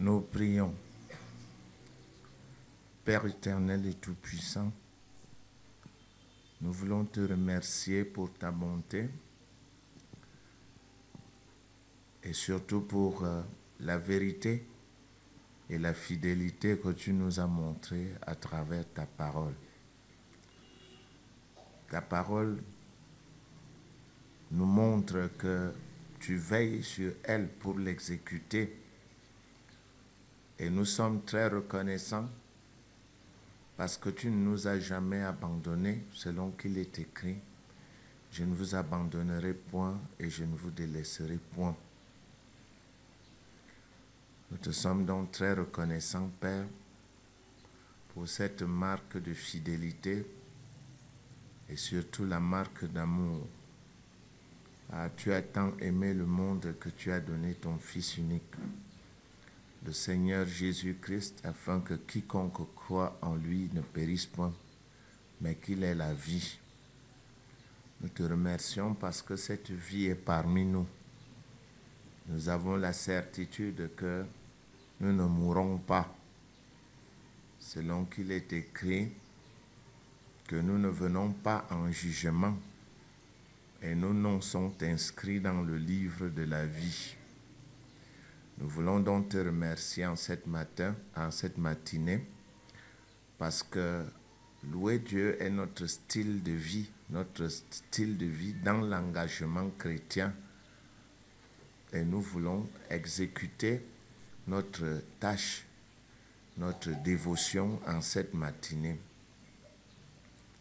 Nous prions. Père éternel et tout-puissant, nous voulons te remercier pour ta bonté et surtout pour la vérité et la fidélité que tu nous as montrée à travers ta parole. Ta parole nous montre que tu veilles sur elle pour l'exécuter et nous sommes très reconnaissants parce que tu ne nous as jamais abandonnés selon qu'il est écrit. Je ne vous abandonnerai point et je ne vous délaisserai point. Nous te sommes donc très reconnaissants, Père, pour cette marque de fidélité et surtout la marque d'amour. Ah, tu as tant aimé le monde que tu as donné ton Fils unique, le Seigneur Jésus-Christ, afin que quiconque croit en lui ne périsse point, mais qu'il ait la vie. Nous te remercions parce que cette vie est parmi nous. Nous avons la certitude que nous ne mourrons pas, selon qu'il est écrit que nous ne venons pas en jugement et nos noms sont inscrits dans le livre de la vie. Nous voulons donc te remercier en cette matinée, parce que louer Dieu est notre style de vie dans l'engagement chrétien. Et nous voulons exécuter notre tâche, notre dévotion en cette matinée.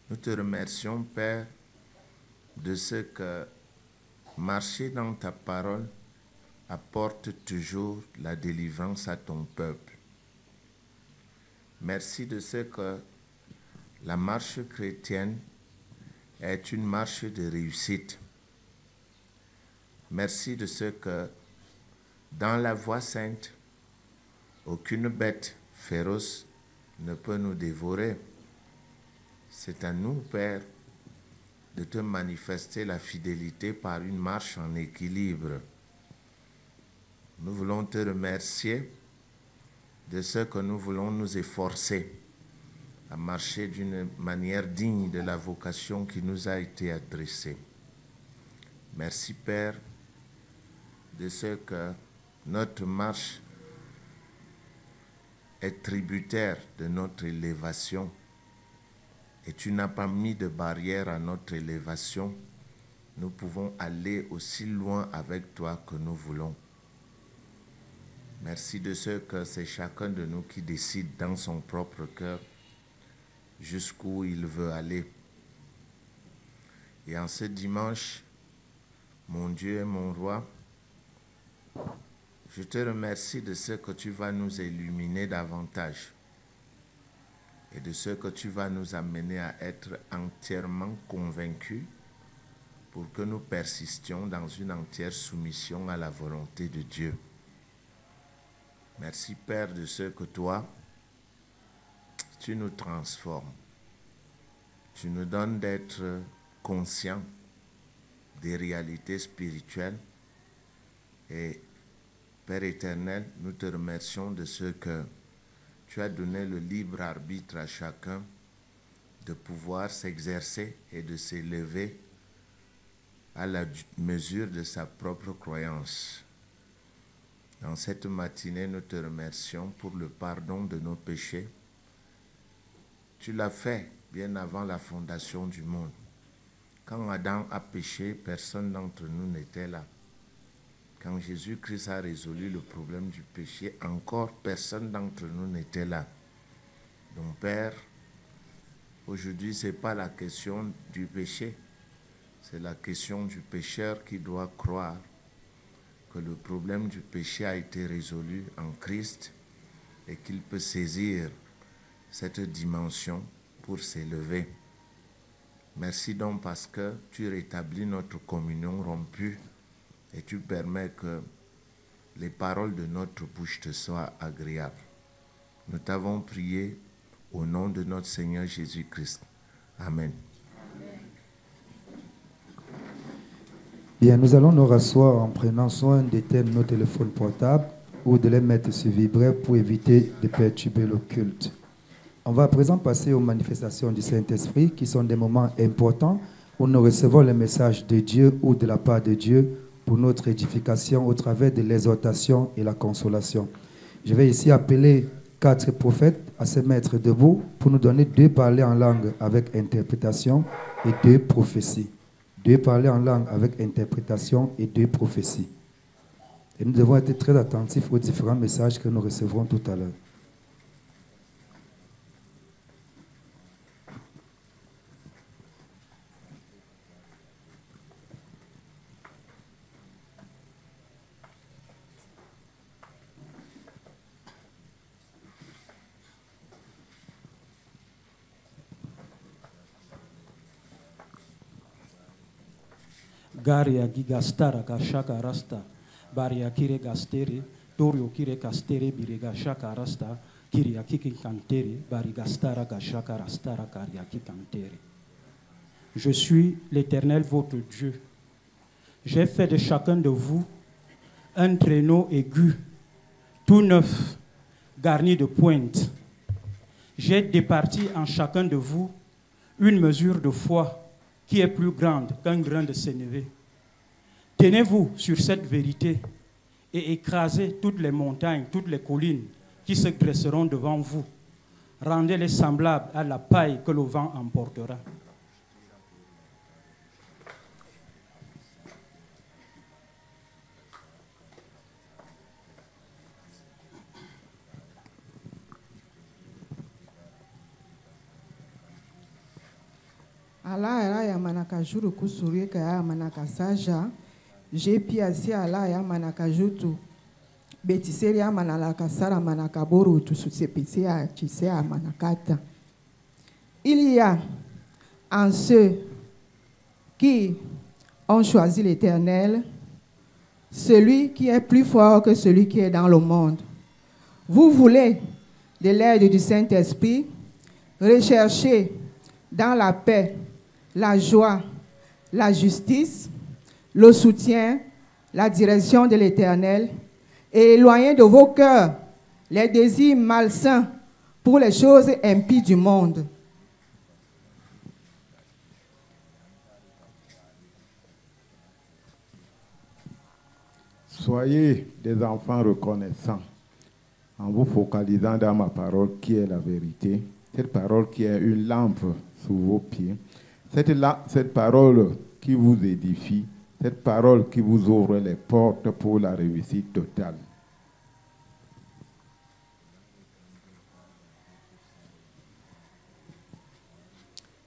Nous te remercions, Père, de ce que marcher dans ta parole apporte toujours la délivrance à ton peuple. Merci de ce que la marche chrétienne est une marche de réussite. Merci de ce que dans la voie sainte, aucune bête féroce ne peut nous dévorer. C'est à nous, Père, de te manifester la fidélité par une marche en équilibre. Nous voulons te remercier de ce que nous voulons nous efforcer à marcher d'une manière digne de la vocation qui nous a été adressée. Merci, Père, de ce que notre marche est tributaire de notre élévation et tu n'as pas mis de barrière à notre élévation. Nous pouvons aller aussi loin avec toi que nous voulons. Merci de ce que c'est chacun de nous qui décide dans son propre cœur jusqu'où il veut aller. Et en ce dimanche, mon Dieu et mon roi, je te remercie de ce que tu vas nous illuminer davantage et de ce que tu vas nous amener à être entièrement convaincus pour que nous persistions dans une entière soumission à la volonté de Dieu. Merci, Père, de ce que toi, tu nous transformes. Tu nous donnes d'être conscients des réalités spirituelles. Et, Père éternel, nous te remercions de ce que tu as donné le libre arbitre à chacun de pouvoir s'exercer et de s'élever à la mesure de sa propre croyance. Dans cette matinée, nous te remercions pour le pardon de nos péchés. Tu l'as fait bien avant la fondation du monde. Quand Adam a péché, personne d'entre nous n'était là. Quand Jésus-Christ a résolu le problème du péché, encore personne d'entre nous n'était là. Donc, Père, aujourd'hui, ce n'est pas la question du péché, c'est la question du pécheur qui doit croire que le problème du péché a été résolu en Christ et qu'il peut saisir cette dimension pour s'élever. Merci donc parce que tu rétablis notre communion rompue et tu permets que les paroles de notre bouche te soient agréables. Nous t'avons prié au nom de notre Seigneur Jésus-Christ. Amen. Bien, nous allons nous rasseoir en prenant soin d'éteindre nos téléphones portables ou de les mettre sur vibreur pour éviter de perturber le culte. On va à présent passer aux manifestations du Saint-Esprit qui sont des moments importants où nous recevons le message de Dieu ou de la part de Dieu pour notre édification au travers de l'exhortation et la consolation. Je vais ici appeler 4 prophètes à se mettre debout pour nous donner 2 parler en langue avec interprétation et 2 prophéties. 2 parler en langue avec interprétation et 2 prophéties. Et nous devons être très attentifs aux différents messages que nous recevrons tout à l'heure. Garia gigastara kashaka rasta baria kire gastere torio kire kastere biriga shaka rasta kiria kiki kantere barigastara kashaka rastara karia kikantere. Je suis l'Éternel votre Dieu. J'ai fait de chacun de vous un traîneau aigu, tout neuf, garni de pointes. J'ai départi en chacun de vous une mesure de foi qui est plus grande qu'un grain de sénévé. Tenez-vous sur cette vérité et écrasez toutes les montagnes, toutes les collines qui se dresseront devant vous. Rendez-les semblables à la paille que le vent emportera. Ala era ya manaka juru kusuri ka ya manaka saja je pia si ala ya manaka jutu betiseri ya manaka sara manaka boru tu susepisi ya chise ya manakata. Il y a en ceux qui ont choisi l'Éternel celui qui est plus fort que celui qui est dans le monde. Vous voulez de l'aide du Saint-Esprit, recherchez dans la paix la joie, la justice, le soutien, la direction de l'Éternel, et éloignez de vos cœurs les désirs malsains pour les choses impies du monde. Soyez des enfants reconnaissants en vous focalisant dans ma parole qui est la vérité, cette parole qui est une lampe sous vos pieds. Cette parole qui vous édifie, cette parole qui vous ouvre les portes pour la réussite totale.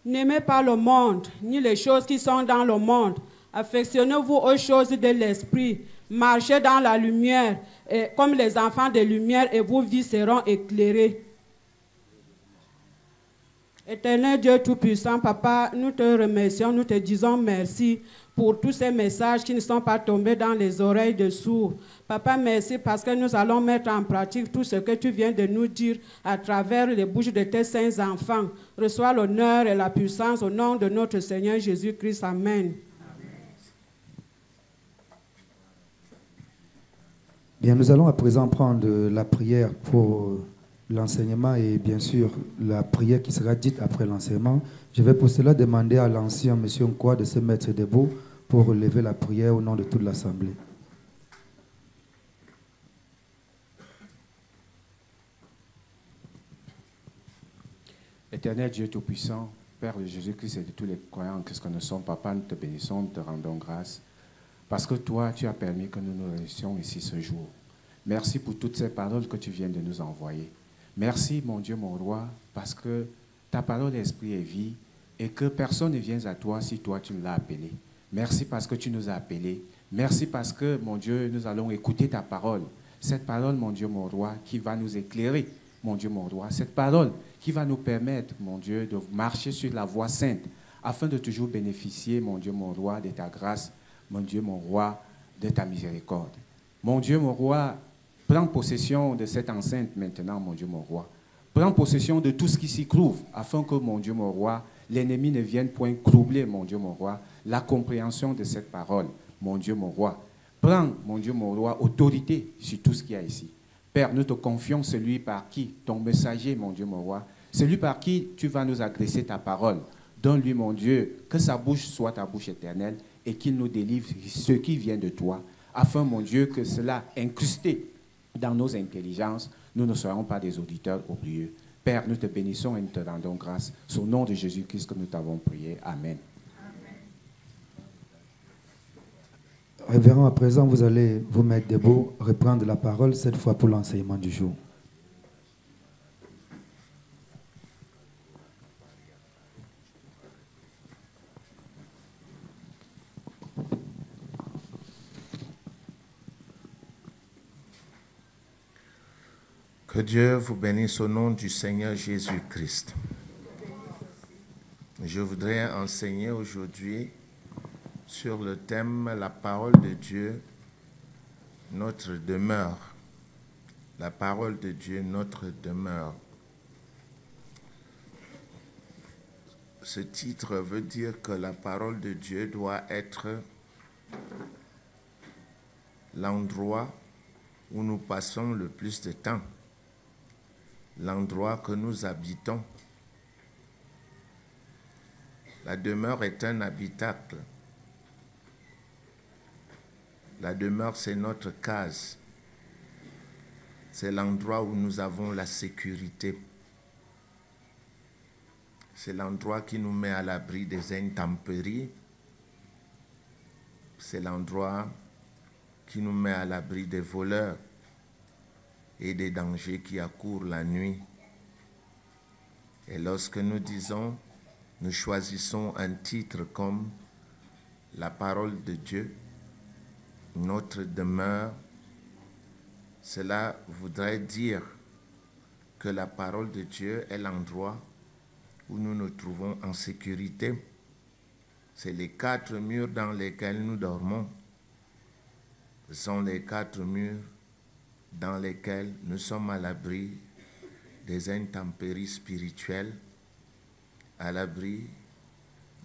N'aimez pas le monde, ni les choses qui sont dans le monde. Affectionnez-vous aux choses de l'esprit. Marchez dans la lumière, comme les enfants de lumière, et vos vies seront éclairées. Éternel Dieu Tout-Puissant, Papa, nous te remercions, nous te disons merci pour tous ces messages qui ne sont pas tombés dans les oreilles de sourds. Papa, merci parce que nous allons mettre en pratique tout ce que tu viens de nous dire à travers les bouches de tes saints enfants. Reçois l'honneur et la puissance au nom de notre Seigneur Jésus-Christ. Amen. Bien, nous allons à présent prendre la prière pour l'enseignement et bien sûr la prière qui sera dite après l'enseignement. Je vais pour cela demander à l'ancien M. Nkwa de se mettre debout pour relever la prière au nom de toute l'Assemblée. Éternel Dieu Tout-Puissant, Père de Jésus-Christ et de tous les croyants que ce que nous sommes, Papa, nous te bénissons, nous te rendons grâce, parce que toi, tu as permis que nous nous réunissions ici ce jour. Merci pour toutes ces paroles que tu viens de nous envoyer. Merci, mon Dieu, mon roi, parce que ta parole, esprit et vie, et que personne ne vient à toi si toi, tu nous l'as appelé. Merci parce que tu nous as appelés. Merci parce que, mon Dieu, nous allons écouter ta parole. Cette parole, mon Dieu, mon roi, qui va nous éclairer, mon Dieu, mon roi. Cette parole qui va nous permettre, mon Dieu, de marcher sur la voie sainte, afin de toujours bénéficier, mon Dieu, mon roi, de ta grâce, mon Dieu, mon roi, de ta miséricorde. Mon Dieu, mon roi, prends possession de cette enceinte maintenant, mon Dieu, mon roi. Prends possession de tout ce qui s'y trouve, afin que, mon Dieu, mon roi, l'ennemi ne vienne point troubler, mon Dieu, mon roi, la compréhension de cette parole, mon Dieu, mon roi. Prends, mon Dieu, mon roi, autorité sur tout ce qu'il y a ici. Père, nous te confions celui par qui, ton messager, mon Dieu, mon roi, celui par qui tu vas nous adresser ta parole. Donne-lui, mon Dieu, que sa bouche soit ta bouche éternelle et qu'il nous délivre ce qui vient de toi, afin, mon Dieu, que cela, incrusté dans nos intelligences, nous ne serons pas des auditeurs oublieux. Père, nous te bénissons et nous te rendons grâce. Au nom de Jésus-Christ que nous t'avons prié. Amen. Révérend, à présent, vous allez vous mettre debout, reprendre la parole, cette fois pour l'enseignement du jour. Que Dieu vous bénisse au nom du Seigneur Jésus-Christ. Je voudrais enseigner aujourd'hui sur le thème « La parole de Dieu, notre demeure ». La parole de Dieu, notre demeure. Ce titre veut dire que la parole de Dieu doit être l'endroit où nous passons le plus de temps, l'endroit que nous habitons. La demeure est un habitacle. La demeure, c'est notre case. C'est l'endroit où nous avons la sécurité. C'est l'endroit qui nous met à l'abri des intempéries. C'est l'endroit qui nous met à l'abri des voleurs et des dangers qui accourent la nuit. Et lorsque nous disons, nous choisissons un titre comme la parole de Dieu, notre demeure, cela voudrait dire que la parole de Dieu est l'endroit où nous nous trouvons en sécurité. C'est les 4 murs dans lesquels nous dormons. Ce sont les 4 murs dans lesquels nous sommes à l'abri des intempéries spirituelles, à l'abri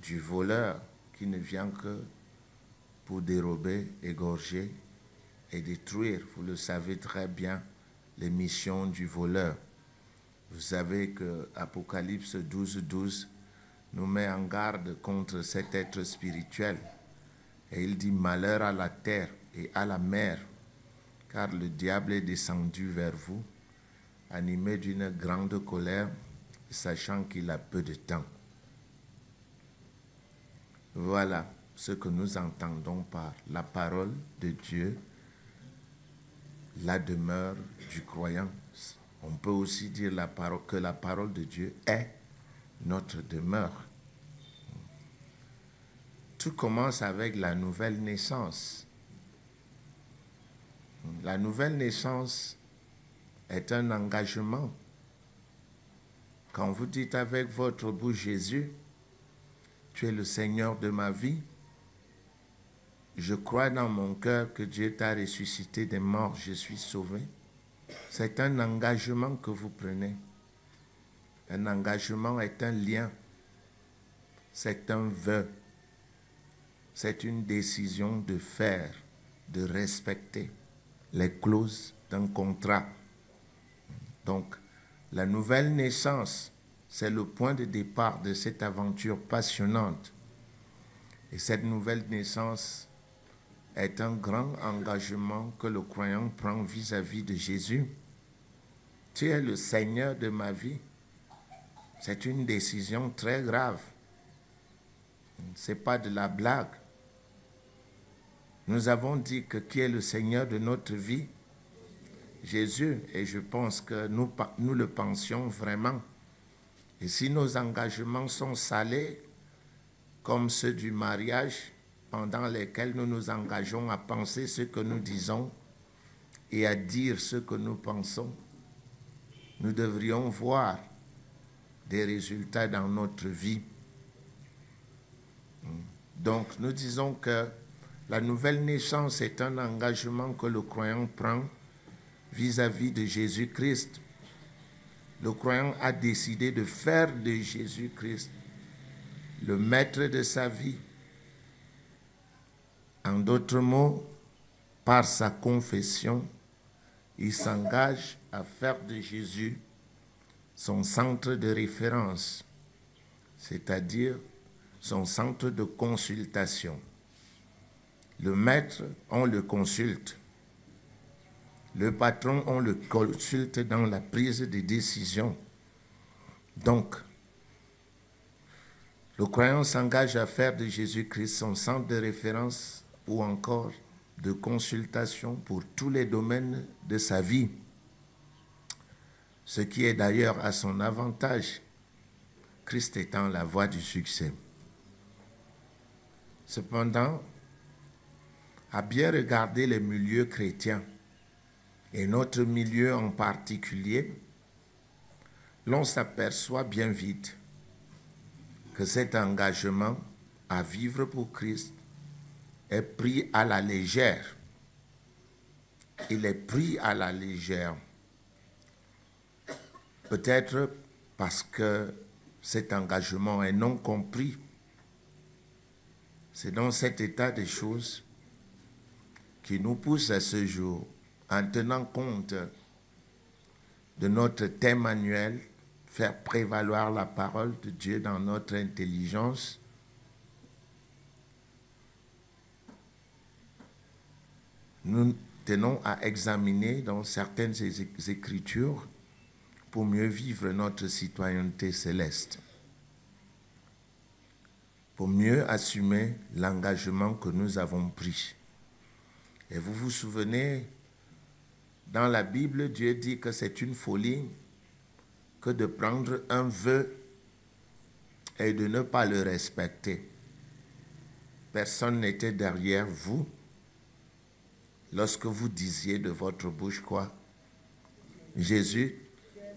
du voleur qui ne vient que pour dérober, égorger et détruire. Vous le savez très bien, les missions du voleur. Vous savez que Apocalypse 12:12 nous met en garde contre cet être spirituel. Et il dit « Malheur à la terre et à la mer, car le diable est descendu vers vous, animé d'une grande colère, sachant qu'il a peu de temps. » Voilà ce que nous entendons par la parole de Dieu, la demeure du croyant. On peut aussi dire que la parole de Dieu est notre demeure. Tout commence avec la nouvelle naissance. La nouvelle naissance est un engagement. Quand vous dites avec votre bouche Jésus, tu es le Seigneur de ma vie, je crois dans mon cœur que Dieu t'a ressuscité des morts, je suis sauvé. C'est un engagement que vous prenez. Un engagement est un lien. C'est un vœu. C'est une décision de faire, de respecter les clauses d'un contrat. Donc, la nouvelle naissance, c'est le point de départ de cette aventure passionnante. Et cette nouvelle naissance est un grand engagement que le croyant prend vis-à-vis de Jésus. Tu es le Seigneur de ma vie. C'est une décision très grave. Ce n'est pas de la blague. Nous avons dit que qui est le Seigneur de notre vie? Jésus. Et je pense que nous le pensions vraiment. Et si nos engagements sont salés, comme ceux du mariage, pendant lesquels nous nous engageons à penser ce que nous disons et à dire ce que nous pensons, nous devrions voir des résultats dans notre vie. Donc, nous disons que la nouvelle naissance est un engagement que le croyant prend vis-à-vis de Jésus-Christ. Le croyant a décidé de faire de Jésus-Christ le maître de sa vie. En d'autres mots, par sa confession, il s'engage à faire de Jésus son centre de référence, c'est-à-dire son centre de consultation. Le maître, on le consulte. Le patron, on le consulte dans la prise de décision. Donc, le croyant s'engage à faire de Jésus-Christ son centre de référence ou encore de consultation pour tous les domaines de sa vie. Ce qui est d'ailleurs à son avantage, Christ étant la voie du succès. Cependant, à bien regarder les milieux chrétiens, et notre milieu en particulier, l'on s'aperçoit bien vite que cet engagement à vivre pour Christ est pris à la légère. Il est pris à la légère. Peut-être parce que cet engagement est non compris. C'est dans cet état des choses qui nous pousse à ce jour, en tenant compte de notre thème annuel, faire prévaloir la parole de Dieu dans notre intelligence, nous tenons à examiner dans certaines écritures pour mieux vivre notre citoyenneté céleste, pour mieux assumer l'engagement que nous avons pris. Et vous vous souvenez, dans la Bible, Dieu dit que c'est une folie que de prendre un vœu et de ne pas le respecter. Personne n'était derrière vous lorsque vous disiez de votre bouche quoi? Jésus,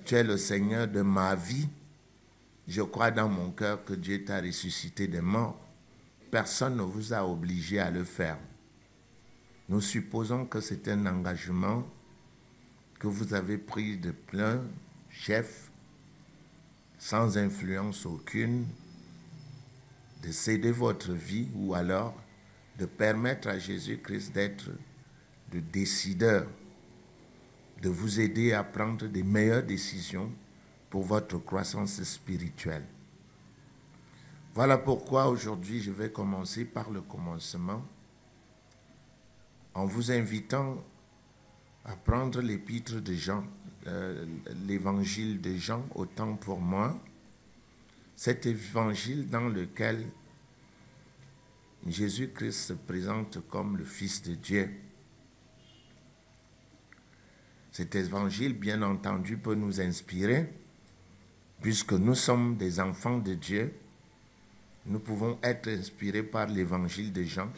tu es le Seigneur de ma vie. Je crois dans mon cœur que Dieu t'a ressuscité des morts. Personne ne vous a obligé à le faire. Nous supposons que c'est un engagement que vous avez pris de plein chef, sans influence aucune, de céder votre vie ou alors de permettre à Jésus-Christ d'être le décideur, de vous aider à prendre des meilleures décisions pour votre croissance spirituelle. Voilà pourquoi aujourd'hui je vais commencer par le commencement en vous invitant à prendre l'épître de Jean, l'évangile de Jean, autant pour moi, cet évangile dans lequel Jésus-Christ se présente comme le Fils de Dieu. Cet évangile, bien entendu, peut nous inspirer, puisque nous sommes des enfants de Dieu. Nous pouvons être inspirés par l'évangile de Jean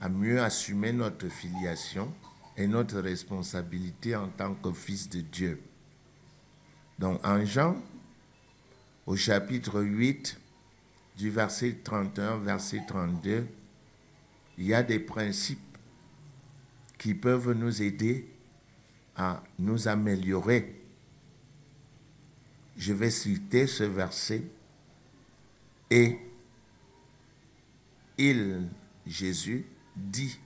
à mieux assumer notre filiation et notre responsabilité en tant que fils de Dieu. Donc en Jean, au chapitre 8, du verset 31, verset 32, il y a des principes qui peuvent nous aider à nous améliorer. Je vais citer ce verset. Et Jésus, dit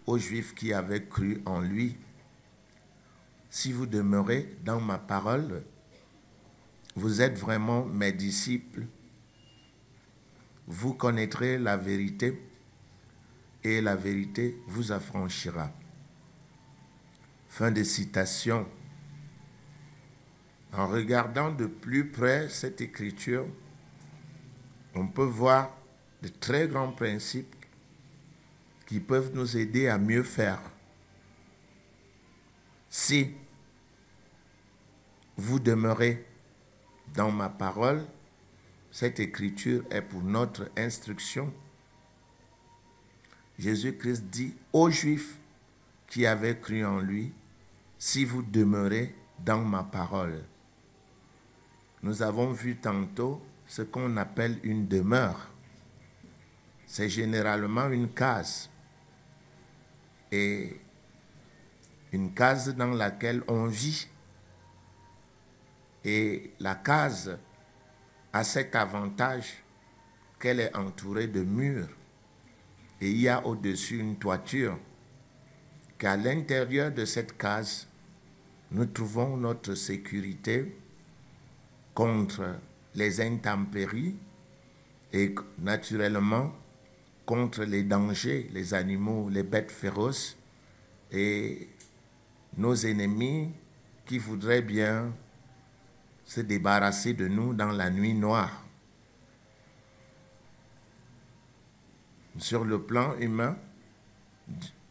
aux Juifs qui avaient cru en lui, si vous demeurez dans ma parole, vous êtes vraiment mes disciples, vous connaîtrez la vérité et la vérité vous affranchira. Fin de citation. En regardant de plus près cette écriture, on peut voir de très grands principes qui peuvent nous aider à mieux faire. Si vous demeurez dans ma parole, cette écriture est pour notre instruction. Jésus-Christ dit aux Juifs qui avaient cru en lui, si vous demeurez dans ma parole. Nous avons vu tantôt ce qu'on appelle une demeure. C'est généralement une case. Et une case dans laquelle on vit. Et la case a cet avantage qu'elle est entourée de murs. Et il y a au-dessus une toiture. qu'à l'intérieur de cette case, nous trouvons notre sécurité contre les intempéries et naturellement contre les dangers, les animaux, les bêtes féroces et nos ennemis qui voudraient bien se débarrasser de nous dans la nuit noire. Sur le plan humain,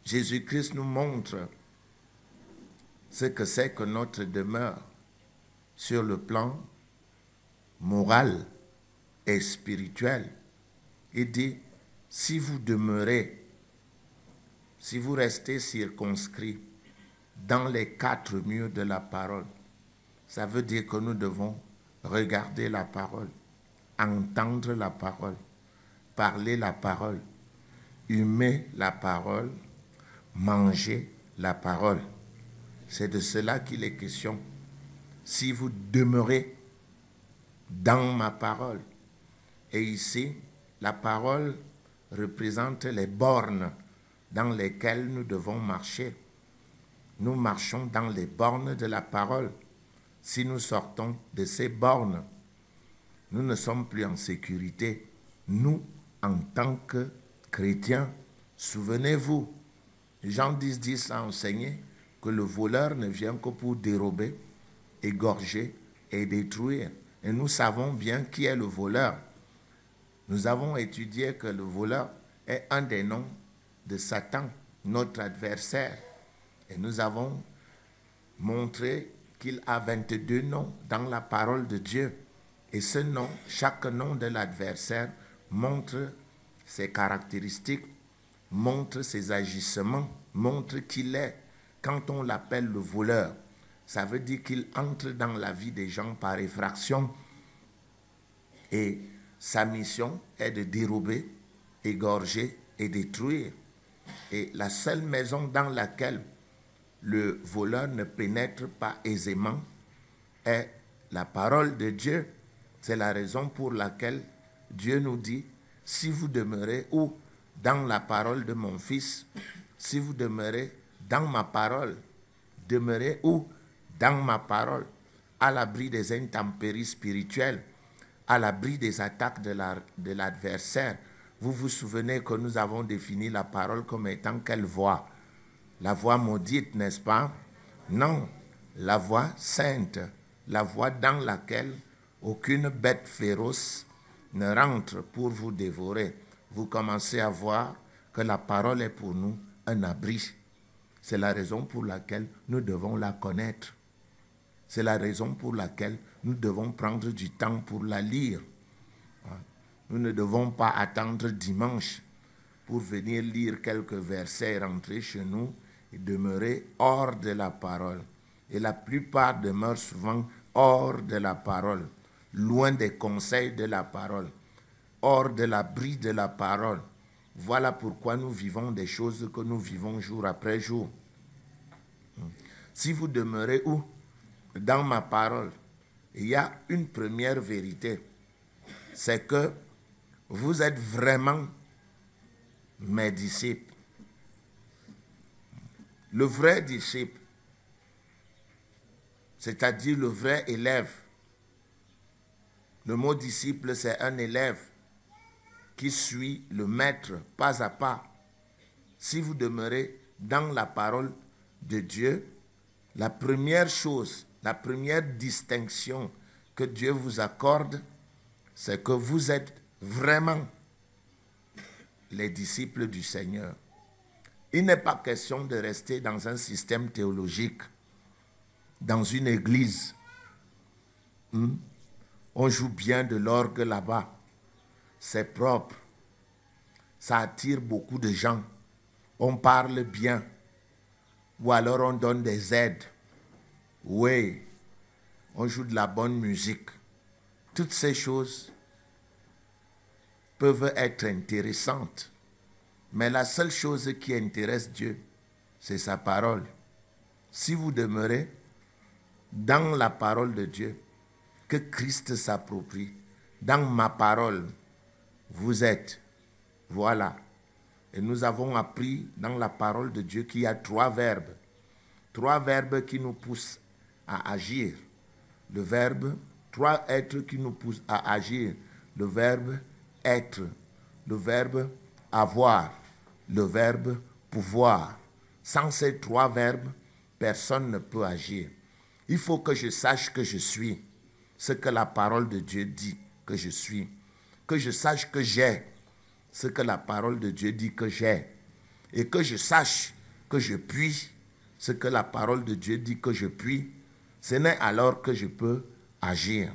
Jésus-Christ nous montre ce que c'est que notre demeure sur le plan moral et spirituel. Il dit, si vous demeurez, si vous restez circonscrits dans les 4 murs de la parole, ça veut dire que nous devons regarder la parole, entendre la parole, parler la parole, humer la parole, manger la parole. C'est de cela qu'il est question. Si vous demeurez dans ma parole, et ici, la parole représente les bornes dans lesquelles nous devons marcher. Nous marchons dans les bornes de la parole. Si nous sortons de ces bornes, nous ne sommes plus en sécurité. Nous, en tant que chrétiens, souvenez-vous, Jean 10 a enseigné que le voleur ne vient que pour dérober, égorger et détruire. Et nous savons bien qui est le voleur. Nous avons étudié que le voleur est un des noms de Satan, notre adversaire. Et nous avons montré qu'il a 22 noms dans la parole de Dieu. Et ce nom, chaque nom de l'adversaire montre ses caractéristiques, montre ses agissements, montre qu'il est. Quand on l'appelle le voleur, ça veut dire qu'il entre dans la vie des gens par effraction. Et sa mission est de dérober, égorger et détruire. Et la seule maison dans laquelle le voleur ne pénètre pas aisément est la parole de Dieu. C'est la raison pour laquelle Dieu nous dit, si vous demeurez où? Dans la parole de mon Fils. Si vous demeurez dans ma parole, demeurez où? Dans ma parole, à l'abri des intempéries spirituelles, à l'abri des attaques de l'adversaire. Vous vous souvenez que nous avons défini la parole comme étant quelle voix? La voix maudite, n'est-ce pas? Non, la voix sainte, la voix dans laquelle aucune bête féroce ne rentre pour vous dévorer. Vous commencez à voir que la parole est pour nous un abri. C'est la raison pour laquelle nous devons la connaître. C'est la raison pour laquelle nous devons prendre du temps pour la lire. Nous ne devons pas attendre dimanche pour venir lire quelques versets et rentrer chez nous et demeurer hors de la parole. Et la plupart demeurent souvent hors de la parole, loin des conseils de la parole, hors de l'abri de la parole. Voilà pourquoi nous vivons des choses que nous vivons jour après jour. Si vous demeurez où? Dans ma parole, il y a une première vérité, c'est que vous êtes vraiment mes disciples. Le vrai disciple, c'est-à-dire le vrai élève. Le mot disciple, c'est un élève qui suit le maître pas à pas. Si vous demeurez dans la parole de Dieu, la première chose, la première distinction que Dieu vous accorde, c'est que vous êtes vraiment les disciples du Seigneur. Il n'est pas question de rester dans un système théologique, dans une église. On joue bien de l'orgue là-bas. C'est propre. Ça attire beaucoup de gens. On parle bien. Ou alors on donne des aides. Oui, on joue de la bonne musique. Toutes ces choses peuvent être intéressantes. Mais la seule chose qui intéresse Dieu, c'est sa parole. Si vous demeurez dans la parole de Dieu, que Christ s'approprie, dans ma parole, vous êtes. Voilà. Et nous avons appris dans la parole de Dieu qu'il y a 3 verbes. 3 verbes qui nous poussent à agir. Le verbe, 3 êtres qui nous poussent à agir. Le verbe être, le verbe avoir, le verbe pouvoir. Sans ces 3 verbes, personne ne peut agir. Il faut que je sache que je suis ce que la parole de Dieu dit que je suis. Que je sache que j'ai ce que la parole de Dieu dit que j'ai. Et que je sache que je puis ce que la parole de Dieu dit que je puis. Ce n'est alors que je peux agir.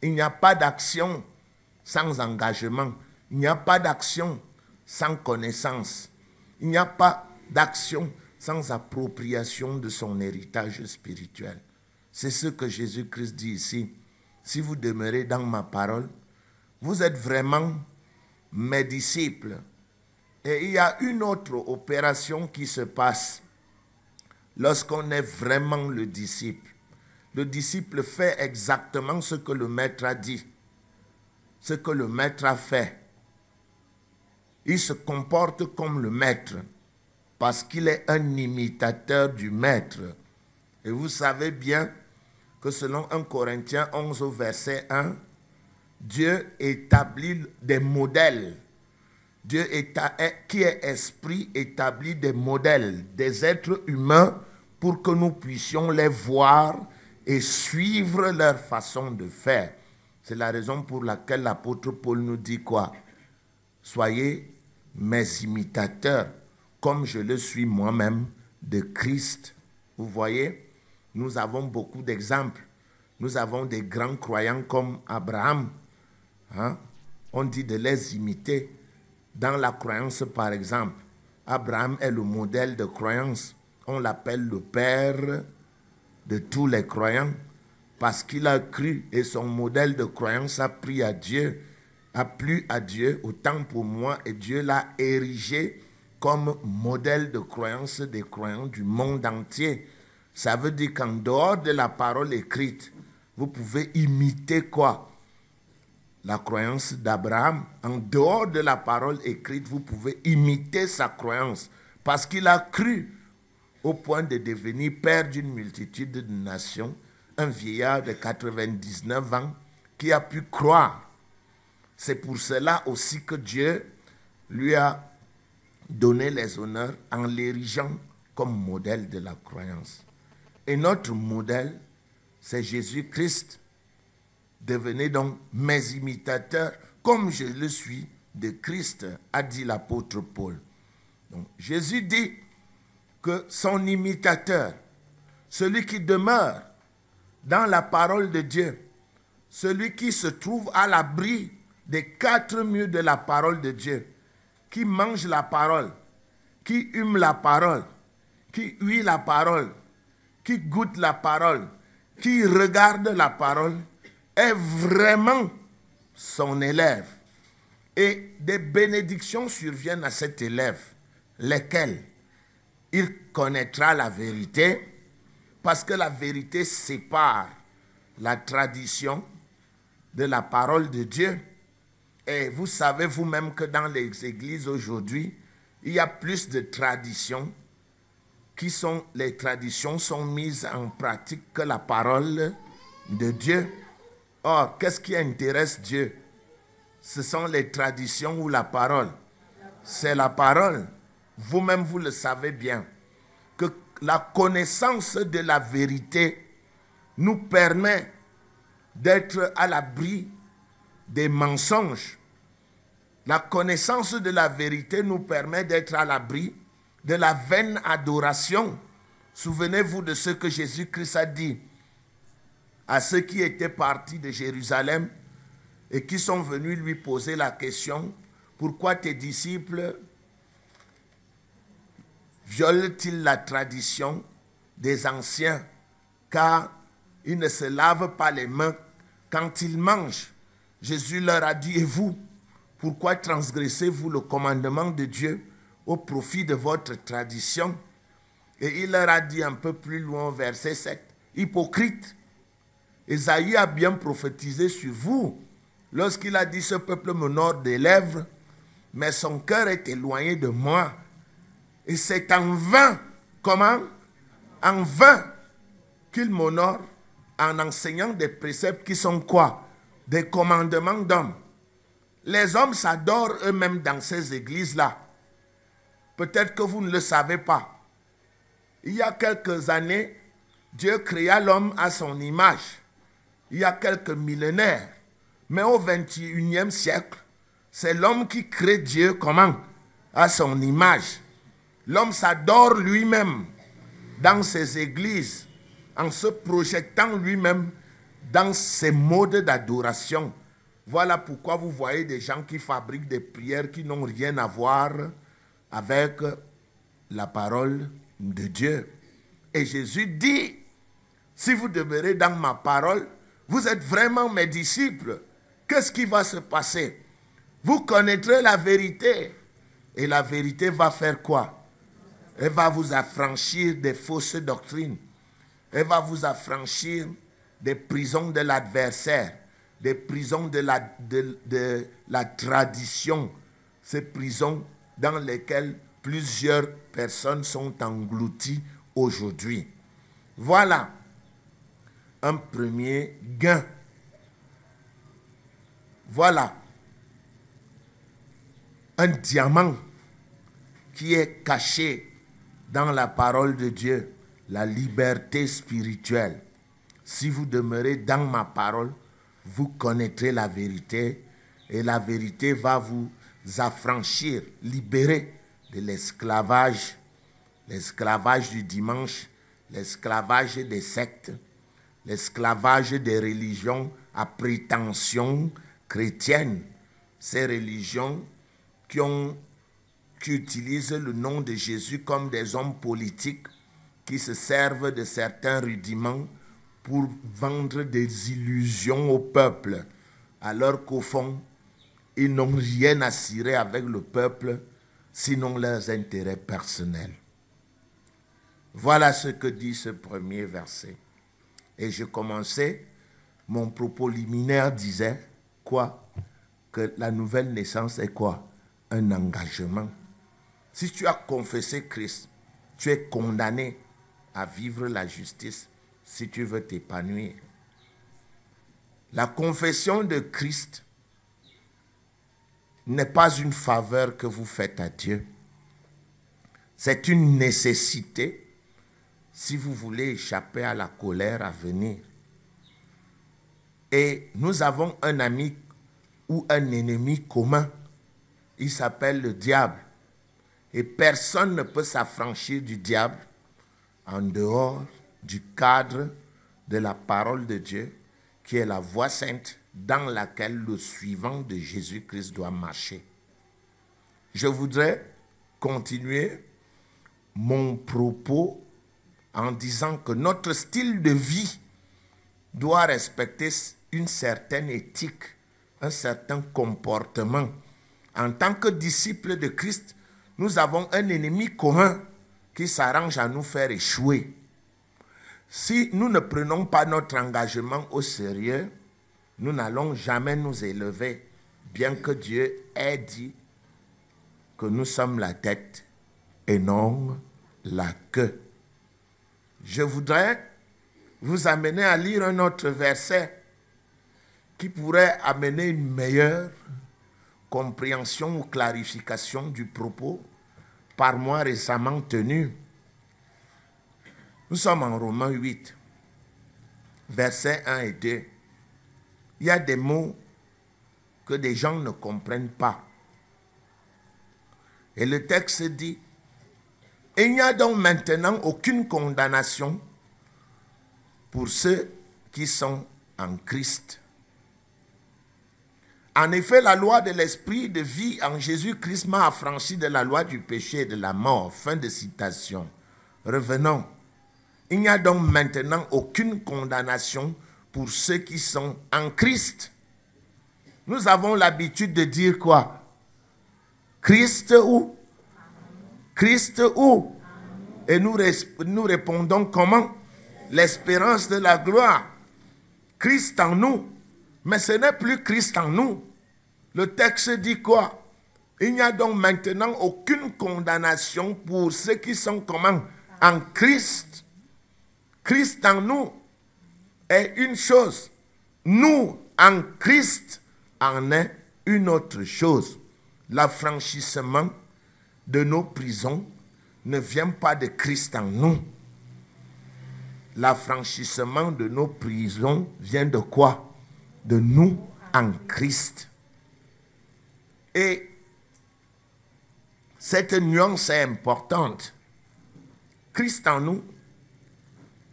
Il n'y a pas d'action sans engagement. Il n'y a pas d'action sans connaissance. Il n'y a pas d'action sans appropriation de son héritage spirituel. C'est ce que Jésus-Christ dit ici. Si vous demeurez dans ma parole, vous êtes vraiment mes disciples. Et il y a une autre opération qui se passe lorsqu'on est vraiment le disciple. Le disciple fait exactement ce que le maître a dit, ce que le maître a fait. Il se comporte comme le maître parce qu'il est un imitateur du maître. Et vous savez bien que selon 1 Corinthiens 11 au verset 1, Dieu établit des modèles. Dieu qui est esprit établit des modèles, des êtres humains pour que nous puissions les voir et suivre leur façon de faire. C'est la raison pour laquelle l'apôtre Paul nous dit quoi? Soyez mes imitateurs, comme je le suis moi-même de Christ. Vous voyez, nous avons beaucoup d'exemples. Nous avons des grands croyants comme Abraham. On dit de les imiter. Dans la croyance, par exemple, Abraham est le modèle de croyance. On l'appelle le père de tous les croyants parce qu'il a cru et son modèle de croyance a plu à Dieu, autant pour moi, et Dieu l'a érigé comme modèle de croyance des croyants du monde entier. Ça veut dire qu'en dehors de la parole écrite, vous pouvez imiter quoi? La croyance d'Abraham. En dehors de la parole écrite, vous pouvez imiter sa croyance parce qu'il a cru au point de devenir père d'une multitude de nations, un vieillard de 99 ans qui a pu croire. C'est pour cela aussi que Dieu lui a donné les honneurs en l'érigeant comme modèle de la croyance. Et notre modèle, c'est Jésus-Christ. Devenez donc mes imitateurs comme je le suis de Christ, a dit l'apôtre Paul. Donc Jésus dit que son imitateur, celui qui demeure dans la parole de Dieu, celui qui se trouve à l'abri des 4 murs de la parole de Dieu, qui mange la parole, qui hume la parole, qui huit la parole, qui goûte la parole, qui regarde la parole, est vraiment son élève. Et des bénédictions surviennent à cet élève, lesquelles il connaîtra la vérité, parce que la vérité sépare la tradition de la parole de Dieu. Et vous savez vous-même que dans les églises aujourd'hui, il y a plus de traditions les traditions sont mises en pratique que la parole de Dieu. Or, qu'est-ce qui intéresse Dieu? Ce sont les traditions ou la parole? C'est la parole. Vous-même, vous le savez bien, que la connaissance de la vérité nous permet d'être à l'abri des mensonges. La connaissance de la vérité nous permet d'être à l'abri de la vaine adoration. Souvenez-vous de ce que Jésus-Christ a dit à ceux qui étaient partis de Jérusalem et qui sont venus lui poser la question: pourquoi tes disciples violent-ils la tradition des anciens, car ils ne se lavent pas les mains quand ils mangent? Jésus leur a dit: et vous, pourquoi transgressez-vous le commandement de Dieu au profit de votre tradition? Et il leur a dit un peu plus loin au verset 7, hypocrite, Ésaïe a bien prophétisé sur vous lorsqu'il a dit: ce peuple m'honore des lèvres, mais son cœur est éloigné de moi. Et c'est en vain, comment? En vain qu'il m'honore en enseignant des préceptes qui sont quoi? Des commandements d'hommes. Les hommes s'adorent eux-mêmes dans ces églises-là. Peut-être que vous ne le savez pas. Il y a quelques années, Dieu créa l'homme à son image. Il y a quelques millénaires. Mais au 21e siècle, c'est l'homme qui crée Dieu comment? À son image. L'homme s'adore lui-même dans ses églises, en se projetant lui-même dans ses modes d'adoration. Voilà pourquoi vous voyez des gens qui fabriquent des prières qui n'ont rien à voir avec la parole de Dieu. Et Jésus dit, si vous demeurez dans ma parole, vous êtes vraiment mes disciples. Qu'est-ce qui va se passer? Vous connaîtrez la vérité. Et la vérité va faire quoi? Elle va vous affranchir des fausses doctrines. Elle va vous affranchir des prisons de l'adversaire, des prisons de la tradition, ces prisons dans lesquelles plusieurs personnes sont englouties aujourd'hui. Voilà un premier gain. Voilà un diamant qui est caché dans la parole de Dieu, la liberté spirituelle. Si vous demeurez dans ma parole, vous connaîtrez la vérité et la vérité va vous affranchir, libérer de l'esclavage, l'esclavage du dimanche, l'esclavage des sectes, l'esclavage des religions à prétention chrétienne, ces religions qui utilisent le nom de Jésus comme des hommes politiques qui se servent de certains rudiments pour vendre des illusions au peuple, alors qu'au fond, ils n'ont rien à cirer avec le peuple, sinon leurs intérêts personnels. Voilà ce que dit ce premier verset. Et je commençais, mon propos liminaire disait quoi? Que la nouvelle naissance est quoi? Un engagement. Si tu as confessé Christ, tu es condamné à vivre la justice si tu veux t'épanouir. La confession de Christ n'est pas une faveur que vous faites à Dieu. C'est une nécessité si vous voulez échapper à la colère à venir. Et nous avons un ami ou un ennemi commun. Il s'appelle le diable. Et personne ne peut s'affranchir du diable en dehors du cadre de la parole de Dieu, qui est la voie sainte dans laquelle le suivant de Jésus-Christ doit marcher. Je voudrais continuer mon propos en disant que notre style de vie doit respecter une certaine éthique, un certain comportement. En tant que disciples de Christ, nous avons un ennemi commun qui s'arrange à nous faire échouer. Si nous ne prenons pas notre engagement au sérieux, nous n'allons jamais nous élever, bien que Dieu ait dit que nous sommes la tête et non la queue. Je voudrais vous amener à lire un autre verset qui pourrait amener une meilleure compréhension ou clarification du propos par moi récemment tenu. Nous sommes en Romains 8, versets 1 et 2. Il y a des mots que des gens ne comprennent pas. Et le texte dit, « Il n'y a donc maintenant aucune condamnation pour ceux qui sont en Christ. » En effet, la loi de l'esprit de vie en Jésus-Christ m'a affranchi de la loi du péché et de la mort. Fin de citation. Revenons. Il n'y a donc maintenant aucune condamnation pour ceux qui sont en Christ. Nous avons l'habitude de dire quoi? Christ où? Christ où? Et nous répondons comment? L'espérance de la gloire. Christ en nous. Mais ce n'est plus Christ en nous. Le texte dit quoi? Il n'y a donc maintenant aucune condamnation pour ceux qui sont comment? En Christ. Christ en nous est une chose. Nous, en Christ, en est une autre chose. L'affranchissement de nos prisons ne vient pas de Christ en nous. L'affranchissement de nos prisons vient de quoi? De nous en Christ. Et cette nuance est importante. Christ en nous,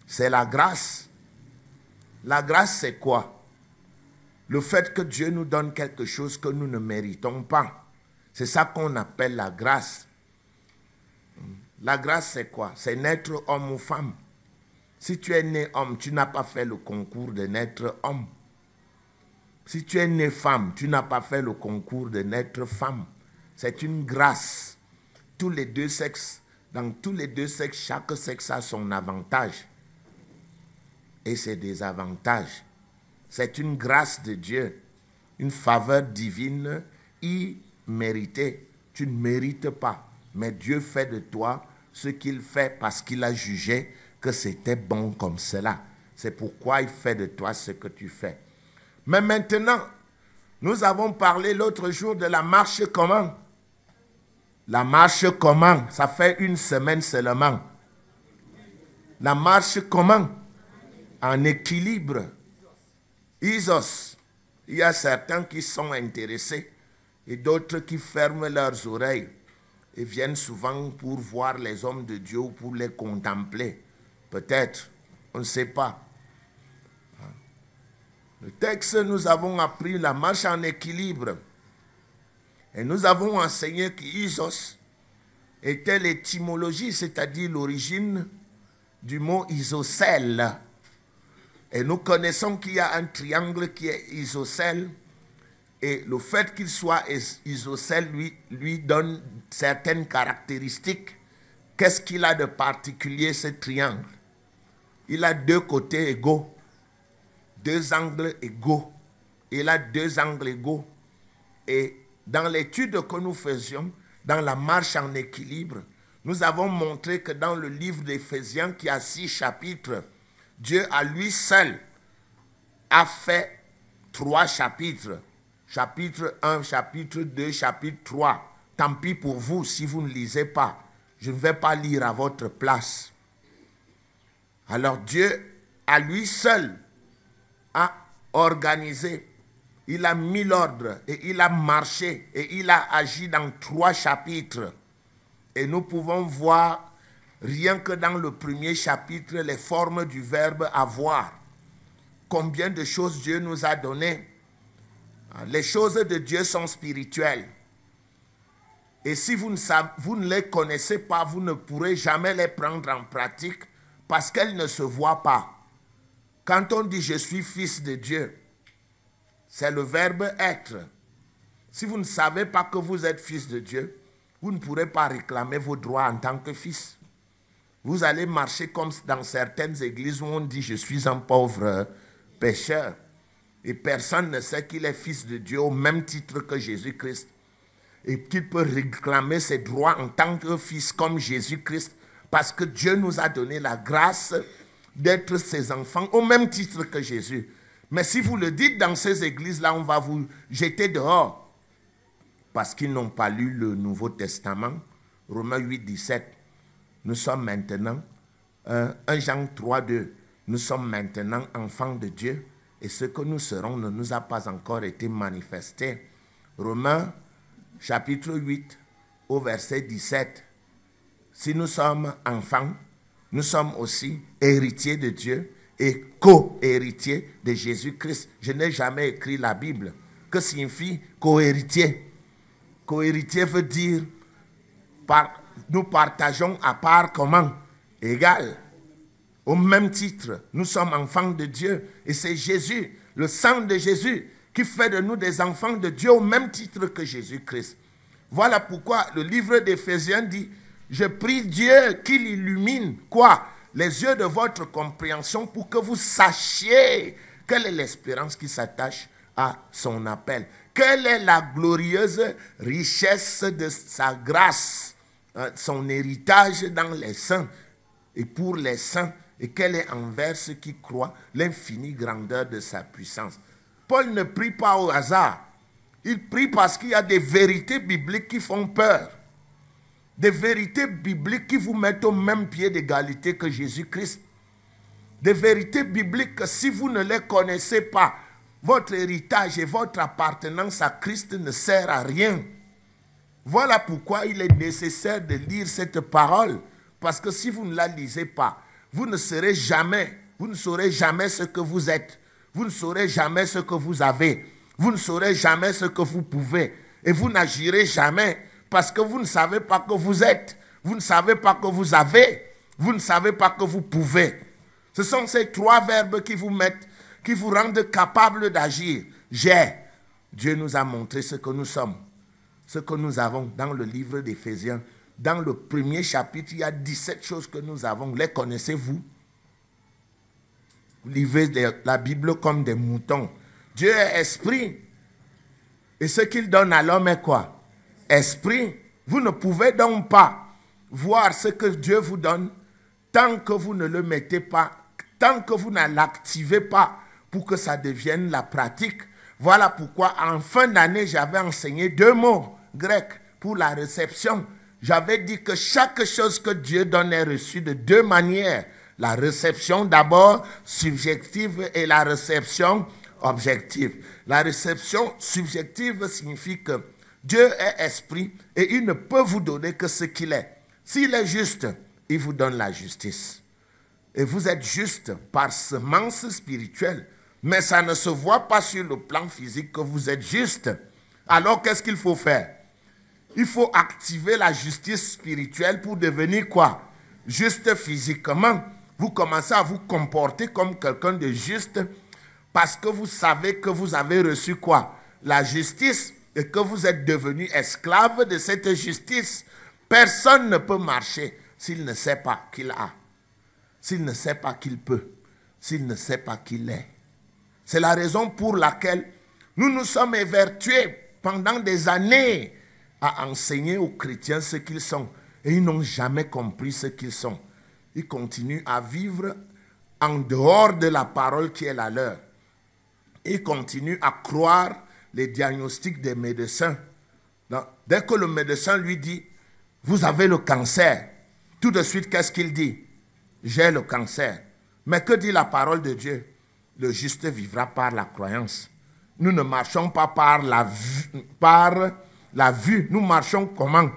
c'est la grâce. La grâce, c'est quoi? Le fait que Dieu nous donne quelque chose que nous ne méritons pas. C'est ça qu'on appelle la grâce. La grâce, c'est quoi? C'est naître homme ou femme. Si tu es né homme, tu n'as pas fait le concours de naître homme. Si tu es né femme, tu n'as pas fait le concours de naître femme. C'est une grâce. Tous les deux sexes, dans tous les deux sexes, chaque sexe a son avantage et ses désavantages. C'est une grâce de Dieu, une faveur divine imméritée. Tu ne mérites pas, mais Dieu fait de toi ce qu'il fait parce qu'il a jugé que c'était bon comme cela. C'est pourquoi il fait de toi ce que tu fais. Mais maintenant, nous avons parlé l'autre jour de la marche comment? La marche comment? Ça fait une semaine seulement. La marche comment? En équilibre. Isos. Il y a certains qui sont intéressés et d'autres qui ferment leurs oreilles et viennent souvent pour voir les hommes de Dieu ou pour les contempler. Peut-être, on ne sait pas. Le texte, nous avons appris la marche en équilibre. Et nous avons enseigné qu'Isos était l'étymologie, c'est-à-dire l'origine du mot isocèle. Et nous connaissons qu'il y a un triangle qui est isocèle. Et le fait qu'il soit isocèle lui donne certaines caractéristiques. Qu'est-ce qu'il a de particulier, ce triangle? Il a deux côtés égaux, deux angles égaux. Il a deux angles égaux. Et dans l'étude que nous faisions, dans la marche en équilibre, nous avons montré que dans le livre d'Éphésiens, qui a 6 chapitres, Dieu à lui seul a fait 3 chapitres. Chapitre 1, chapitre 2, chapitre 3. Tant pis pour vous si vous ne lisez pas. Je ne vais pas lire à votre place. Alors Dieu, à lui seul, a organisé. Il a mis l'ordre et il a marché et il a agi dans 3 chapitres. Et nous pouvons voir, rien que dans le premier chapitre, les formes du verbe avoir. Combien de choses Dieu nous a données. Les choses de Dieu sont spirituelles. Et si vous ne les connaissez pas, vous ne pourrez jamais les prendre en pratique parce qu'elles ne se voient pas. Quand on dit « je suis fils de Dieu », c'est le verbe être. Si vous ne savez pas que vous êtes fils de Dieu, vous ne pourrez pas réclamer vos droits en tant que fils. Vous allez marcher comme dans certaines églises où on dit « je suis un pauvre pécheur ». Et personne ne sait qu'il est fils de Dieu au même titre que Jésus-Christ. Et qu'il peut réclamer ses droits en tant que fils comme Jésus-Christ. Parce que Dieu nous a donné la grâce d'être ses enfants au même titre que Jésus. Mais si vous le dites dans ces églises-là, on va vous jeter dehors. Parce qu'ils n'ont pas lu le Nouveau Testament. Romains 8, 17. Nous sommes maintenant, 1 Jean 3, 2. Nous sommes maintenant enfants de Dieu. Et ce que nous serons ne nous a pas encore été manifesté. Romains chapitre 8 au verset 17. Si nous sommes enfants, nous sommes aussi héritiers de Dieu et co-héritiers de Jésus-Christ. Je n'ai jamais écrit la Bible. Que signifie co-héritier? Co-héritier veut dire nous partageons à part comment? Égal. Au même titre, nous sommes enfants de Dieu. Et c'est Jésus, le sang de Jésus, qui fait de nous des enfants de Dieu au même titre que Jésus-Christ. Voilà pourquoi le livre d'Éphésiens dit « Je prie Dieu qu'il illumine, quoi? Les yeux de votre compréhension pour que vous sachiez quelle est l'espérance qui s'attache à son appel. Quelle est la glorieuse richesse de sa grâce, son héritage dans les saints et pour les saints, et quelle est envers ceux qui croient l'infinie grandeur de sa puissance. Paul ne prie pas au hasard. Il prie parce qu'il y a des vérités bibliques qui font peur. Des vérités bibliques qui vous mettent au même pied d'égalité que Jésus-Christ. Des vérités bibliques que si vous ne les connaissez pas, votre héritage et votre appartenance à Christ ne sert à rien. Voilà pourquoi il est nécessaire de lire cette parole. Parce que si vous ne la lisez pas, vous ne saurez jamais ce que vous êtes. Vous ne saurez jamais ce que vous avez. Vous ne saurez jamais ce que vous pouvez. Et vous n'agirez jamais parce que vous ne savez pas que vous êtes. Vous ne savez pas que vous avez. Vous ne savez pas que vous pouvez. Ce sont ces trois verbes qui vous mettent, qui vous rendent capable d'agir. J'ai. Dieu nous a montré ce que nous sommes, ce que nous avons dans le livre d'Éphésiens. Dans le premier chapitre, il y a 17 choses que nous avons. Les connaissez-vous? Vous lisez la Bible comme des moutons. Dieu est esprit. Et ce qu'il donne à l'homme est quoi? Esprit. Vous ne pouvez donc pas voir ce que Dieu vous donne tant que vous ne le mettez pas, tant que vous ne l'activez pas pour que ça devienne la pratique. Voilà pourquoi en fin d'année, j'avais enseigné 2 mots grecs pour la réception. J'avais dit que chaque chose que Dieu donne est reçue de 2 manières. La réception d'abord subjective et la réception objective. La réception subjective signifie que Dieu est esprit et il ne peut vous donner que ce qu'il est. S'il est juste, il vous donne la justice. Et vous êtes juste par semence spirituelle. Mais ça ne se voit pas sur le plan physique que vous êtes juste. Alors qu'est-ce qu'il faut faire? Il faut activer la justice spirituelle pour devenir quoi? Juste physiquement. Vous commencez à vous comporter comme quelqu'un de juste parce que vous savez que vous avez reçu quoi? La justice et que vous êtes devenu esclave de cette justice. Personne ne peut marcher s'il ne sait pas qu'il a, s'il ne sait pas qu'il peut, s'il ne sait pas qu'il est. C'est la raison pour laquelle nous nous sommes évertués pendant des années à enseigner aux chrétiens ce qu'ils sont. Et ils n'ont jamais compris ce qu'ils sont. Ils continuent à vivre en dehors de la parole qui est la leur. Ils continuent à croire les diagnostics des médecins. Dès que le médecin lui dit, vous avez le cancer, tout de suite, qu'est-ce qu'il dit? J'ai le cancer. Mais que dit la parole de Dieu? Le juste vivra par la croyance. Nous ne marchons pas par la vue. Nous marchons comment?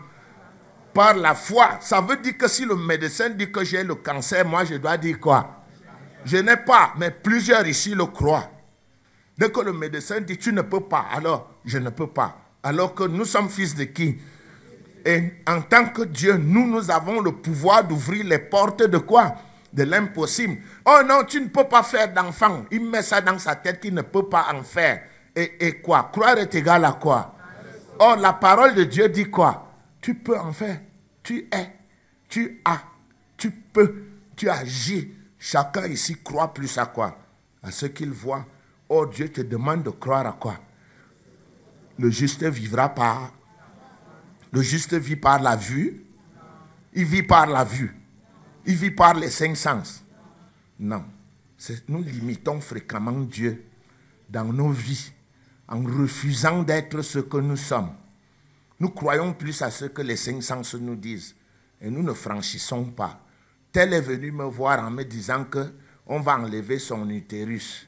Par la foi. Ça veut dire que si le médecin dit que j'ai le cancer, moi je dois dire quoi? Je n'ai pas, mais plusieurs ici le croient. Dès que le médecin dit tu ne peux pas, alors je ne peux pas. Alors que nous sommes fils de qui? Et en tant que Dieu, nous avons le pouvoir d'ouvrir les portes de quoi? De l'impossible. Oh non, tu ne peux pas faire d'enfant. Il met ça dans sa tête qu'il ne peut pas en faire. Et quoi? Croire est égal à quoi? Or, la parole de Dieu dit quoi? Tu peux en faire. Tu es. Tu as. Tu peux. Tu agis. Chacun ici croit plus à quoi? À ce qu'il voit. Or, Dieu te demande de croire à quoi? Le juste vivra par... Le juste vit par la vue. Il vit par la vue. Il vit par les 5 sens. Non. Nous limitons fréquemment Dieu dans nos vies en refusant d'être ce que nous sommes. Nous croyons plus à ce que les 5 sens nous disent. Et nous ne franchissons pas. Tel est venu me voir en me disant qu'on va enlever son utérus.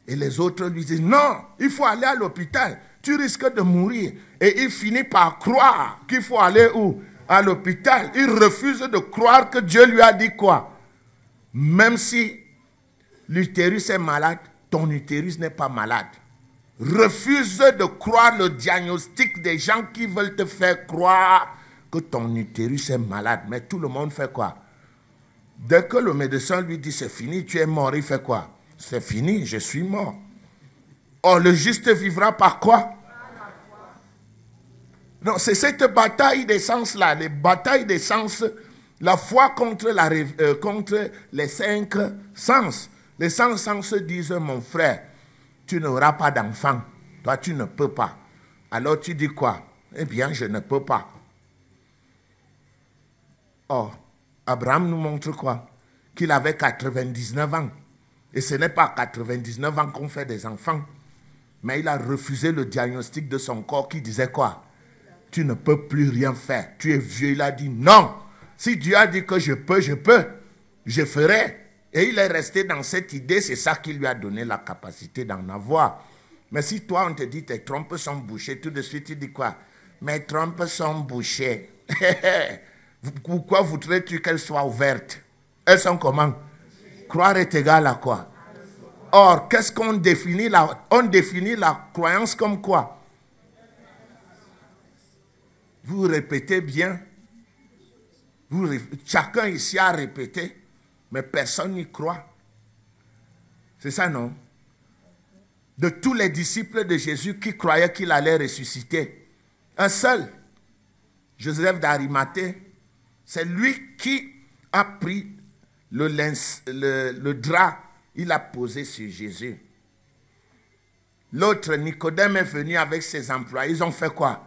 Et les autres lui disent, non, il faut aller à l'hôpital. Tu risques de mourir. Et il finit par croire qu'il faut aller où? À l'hôpital. Il refuse de croire que Dieu lui a dit quoi? Même si l'utérus est malade, ton utérus n'est pas malade. Refuse de croire le diagnostic des gens qui veulent te faire croire que ton utérus est malade. Mais tout le monde fait quoi? Dès que le médecin lui dit c'est fini, tu es mort, il fait quoi? C'est fini, je suis mort. Or, le juste vivra par quoi? Non, c'est cette bataille des sens-là, les batailles des sens, la foi contre les 5 sens. Les 5 sens disent, mon frère, tu n'auras pas d'enfant. Toi, tu ne peux pas. Alors tu dis quoi? Eh bien, je ne peux pas. Or, Abraham nous montre quoi? Qu'il avait 99 ans. Et ce n'est pas à 99 ans qu'on fait des enfants. Mais il a refusé le diagnostic de son corps qui disait quoi? Tu ne peux plus rien faire. Tu es vieux. Il a dit non. Si Dieu a dit que je peux, je ferai. Et il est resté dans cette idée. C'est ça qui lui a donné la capacité d'en avoir. Mais si toi, on te dit tes trompes sont bouchées, tout de suite, tu dis quoi? Mes trompes sont bouchées. Pourquoi voudrais-tu qu'elles soient ouvertes? Elles sont comment? Croire est égal à quoi? Or, qu'est-ce qu'on définit là? On définit la croyance comme quoi? Vous répétez bien. Chacun ici a répété, mais personne n'y croit. C'est ça, non? De tous les disciples de Jésus qui croyaient qu'il allait ressusciter, un seul, Joseph d'Arimathée, c'est lui qui a pris le drap, il a posé sur Jésus. L'autre, Nicodème, est venu avec ses employés. Ils ont fait quoi?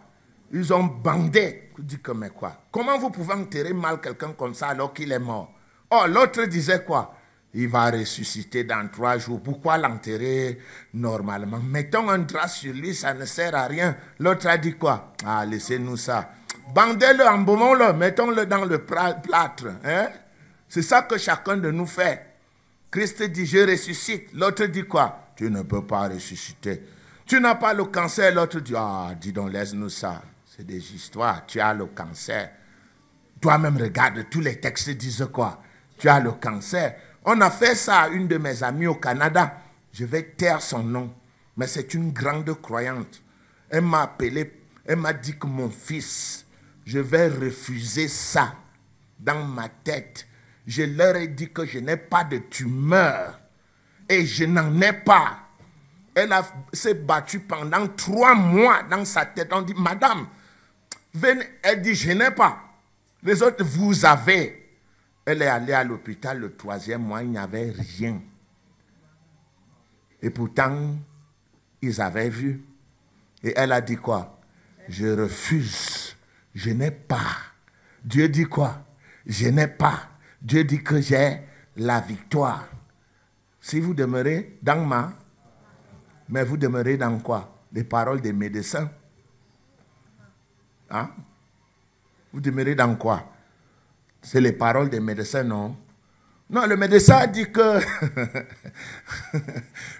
Ils ont bandé. Tu dis que mais quoi? Comment vous pouvez enterrer mal quelqu'un comme ça alors qu'il est mort? Oh, l'autre disait quoi? Il va ressusciter dans 3 jours. Pourquoi l'enterrer normalement? Mettons un drap sur lui, ça ne sert à rien. L'autre a dit quoi? Ah, laissez-nous ça. Bandez-le, embaumons-le, mettons-le dans le plâtre. Hein? C'est ça que chacun de nous fait. Christ dit, je ressuscite. L'autre dit quoi? Tu ne peux pas ressusciter. Tu n'as pas le cancer. L'autre dit, ah, dis donc, laisse-nous ça. C'est des histoires. Tu as le cancer. Toi-même, regarde, tous les textes disent quoi? Tu as le cancer. On a fait ça à une de mes amies au Canada. Je vais taire son nom. Mais c'est une grande croyante. Elle m'a appelé, elle m'a dit que mon fils, je vais refuser ça dans ma tête. Je leur ai dit que je n'ai pas de tumeur. Et je n'en ai pas. Elle s'est battue pendant 3 mois dans sa tête. On dit, madame, venez. Elle dit, je n'ai pas. Les autres, vous avez. Elle est allée à l'hôpital le 3e mois, il n'y avait rien. Et pourtant, ils avaient vu. Et elle a dit quoi? Je refuse. Je n'ai pas. Dieu dit quoi? Je n'ai pas. Dieu dit que j'ai la victoire. Si vous demeurez dans mais vous demeurez dans quoi? Les paroles des médecins. Hein? Vous demeurez dans quoi? C'est les paroles des médecins, non? Non, le médecin a dit que...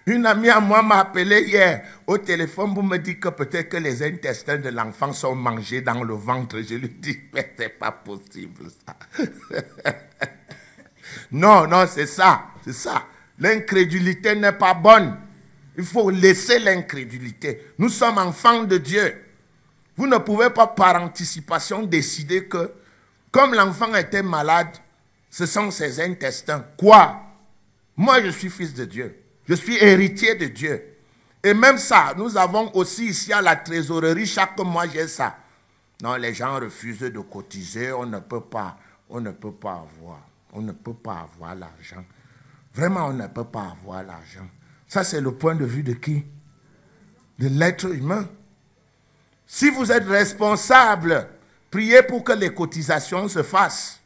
Une amie à moi m'a appelé hier au téléphone pour me dire que peut-être que les intestins de l'enfant sont mangés dans le ventre. Je lui dis, mais c'est pas possible ça. Non, non, c'est ça, c'est ça. L'incrédulité n'est pas bonne. Il faut laisser l'incrédulité. Nous sommes enfants de Dieu. Vous ne pouvez pas par anticipation décider que, comme l'enfant était malade, ce sont ses intestins. Quoi? Moi, je suis fils de Dieu. Je suis héritier de Dieu. Et même ça, nous avons aussi ici à la trésorerie, chaque mois j'ai ça. Non, les gens refusent de cotiser, on ne peut pas avoir. On ne peut pas avoir l'argent. Vraiment, on ne peut pas avoir l'argent. Ça, c'est le point de vue de qui? De l'être humain. Si vous êtes responsable, priez pour que les cotisations se fassent.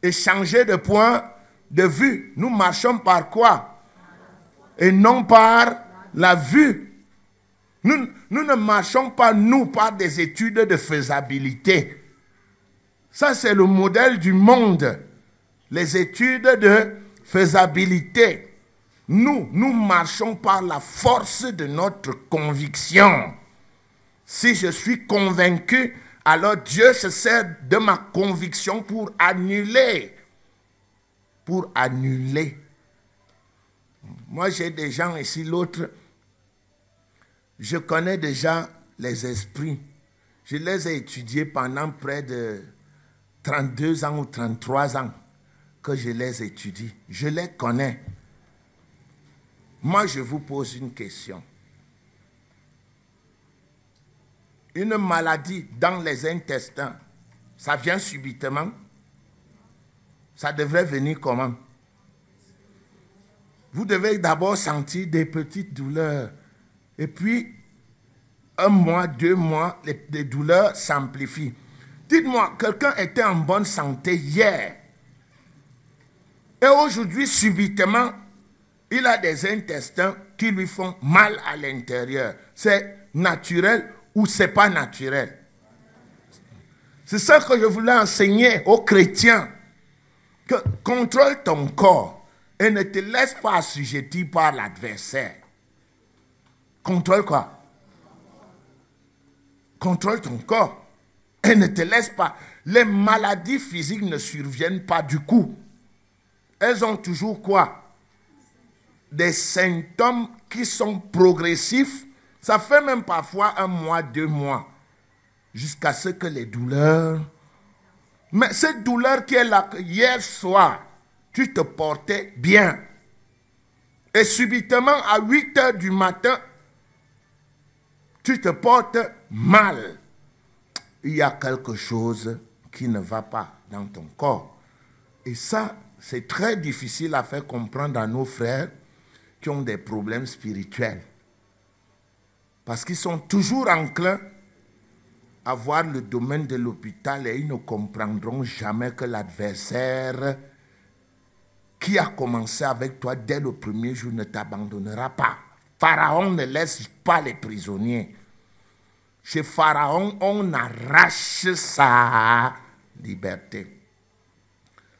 Et changez de point de vue. Nous marchons par quoi? Et non par la vue. Nous ne marchons pas, nous, par des études de faisabilité. Ça, c'est le modèle du monde. Les études de faisabilité. Nous marchons par la force de notre conviction. Si je suis convaincu, alors Dieu se sert de ma conviction pour annuler. Pour annuler. Moi, j'ai des gens ici, l'autre, je connais déjà les esprits. Je les ai étudiés pendant près de 32 ans ou 33 ans que je les étudie. Je les connais. Moi, je vous pose une question. Une maladie dans les intestins, ça vient subitement? Ça devrait venir comment? Vous devez d'abord sentir des petites douleurs. Et puis, 1 mois, 2 mois, les douleurs s'amplifient. Dites-moi, quelqu'un était en bonne santé hier. Et aujourd'hui, subitement, il a des intestins qui lui font mal à l'intérieur. C'est naturel ou c'est pas naturel? C'est ça que je voulais enseigner aux chrétiens. Que contrôle ton corps et ne te laisse pas assujettir par l'adversaire. Contrôle quoi? Contrôle ton corps et ne te laisse pas. Les maladies physiques ne surviennent pas du coup. Elles ont toujours quoi? Des symptômes qui sont progressifs. Ça fait même parfois 1 mois, 2 mois. Jusqu'à ce que les douleurs... Mais cette douleur qui est là, hier soir, tu te portais bien. Et subitement, à 8 heures du matin, tu te portes mal. Il y a quelque chose qui ne va pas dans ton corps. Et ça, c'est très difficile à faire comprendre à nos frères qui ont des problèmes spirituels. Parce qu'ils sont toujours enclins à voir le domaine de l'hôpital et ils ne comprendront jamais que l'adversaire qui a commencé avec toi dès le premier jour ne t'abandonnera pas. Pharaon ne laisse pas les prisonniers. Chez Pharaon, on arrache sa liberté.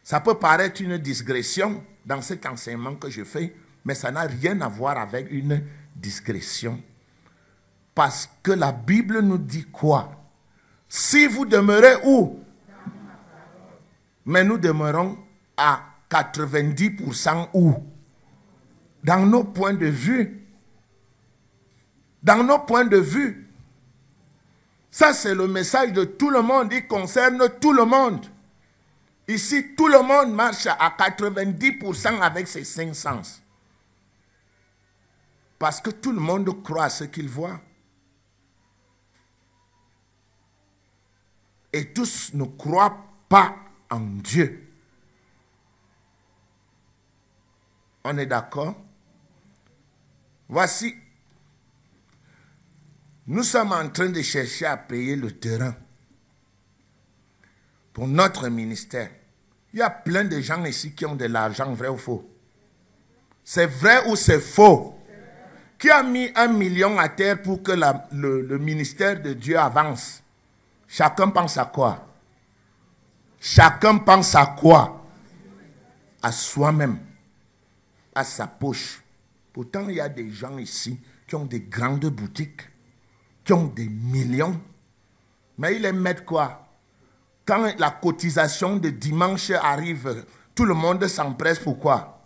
Ça peut paraître une digression dans cet enseignement que je fais, mais ça n'a rien à voir avec une digression. Parce que la Bible nous dit quoi? Si vous demeurez où? Mais nous demeurons à 90% où? Dans nos points de vue. Dans nos points de vue. Ça, c'est le message de tout le monde. Il concerne tout le monde. Ici, tout le monde marche à 90% avec ses 5 sens. Parce que tout le monde croit à ce qu'il voit. Et tous ne croient pas en Dieu. On est d'accord? Voici. Nous sommes en train de chercher à payer le terrain pour notre ministère. Il y a plein de gens ici qui ont de l'argent, vrai ou faux? C'est vrai ou c'est faux? Qui a mis 1 million à terre pour que le ministère de Dieu avance? Chacun pense à quoi? Chacun pense à quoi? À soi-même, à sa poche. Pourtant, il y a des gens ici qui ont des grandes boutiques, qui ont des millions. Mais ils les mettent quoi? Quand la cotisation de dimanche arrive, tout le monde s'empresse pour quoi?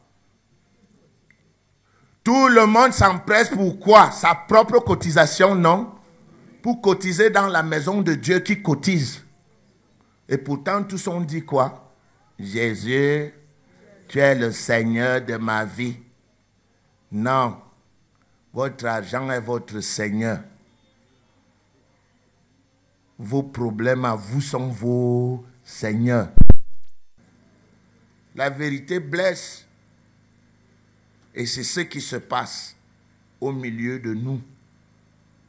Tout le monde s'empresse pour quoi? Sa propre cotisation, non? Pour cotiser dans la maison de Dieu qui cotise. Et pourtant, tous ont dit quoi? Jésus, tu es le Seigneur de ma vie. Non. Votre argent est votre Seigneur. Vos problèmes à vous sont vos seigneurs. La vérité blesse. Et c'est ce qui se passe au milieu de nous.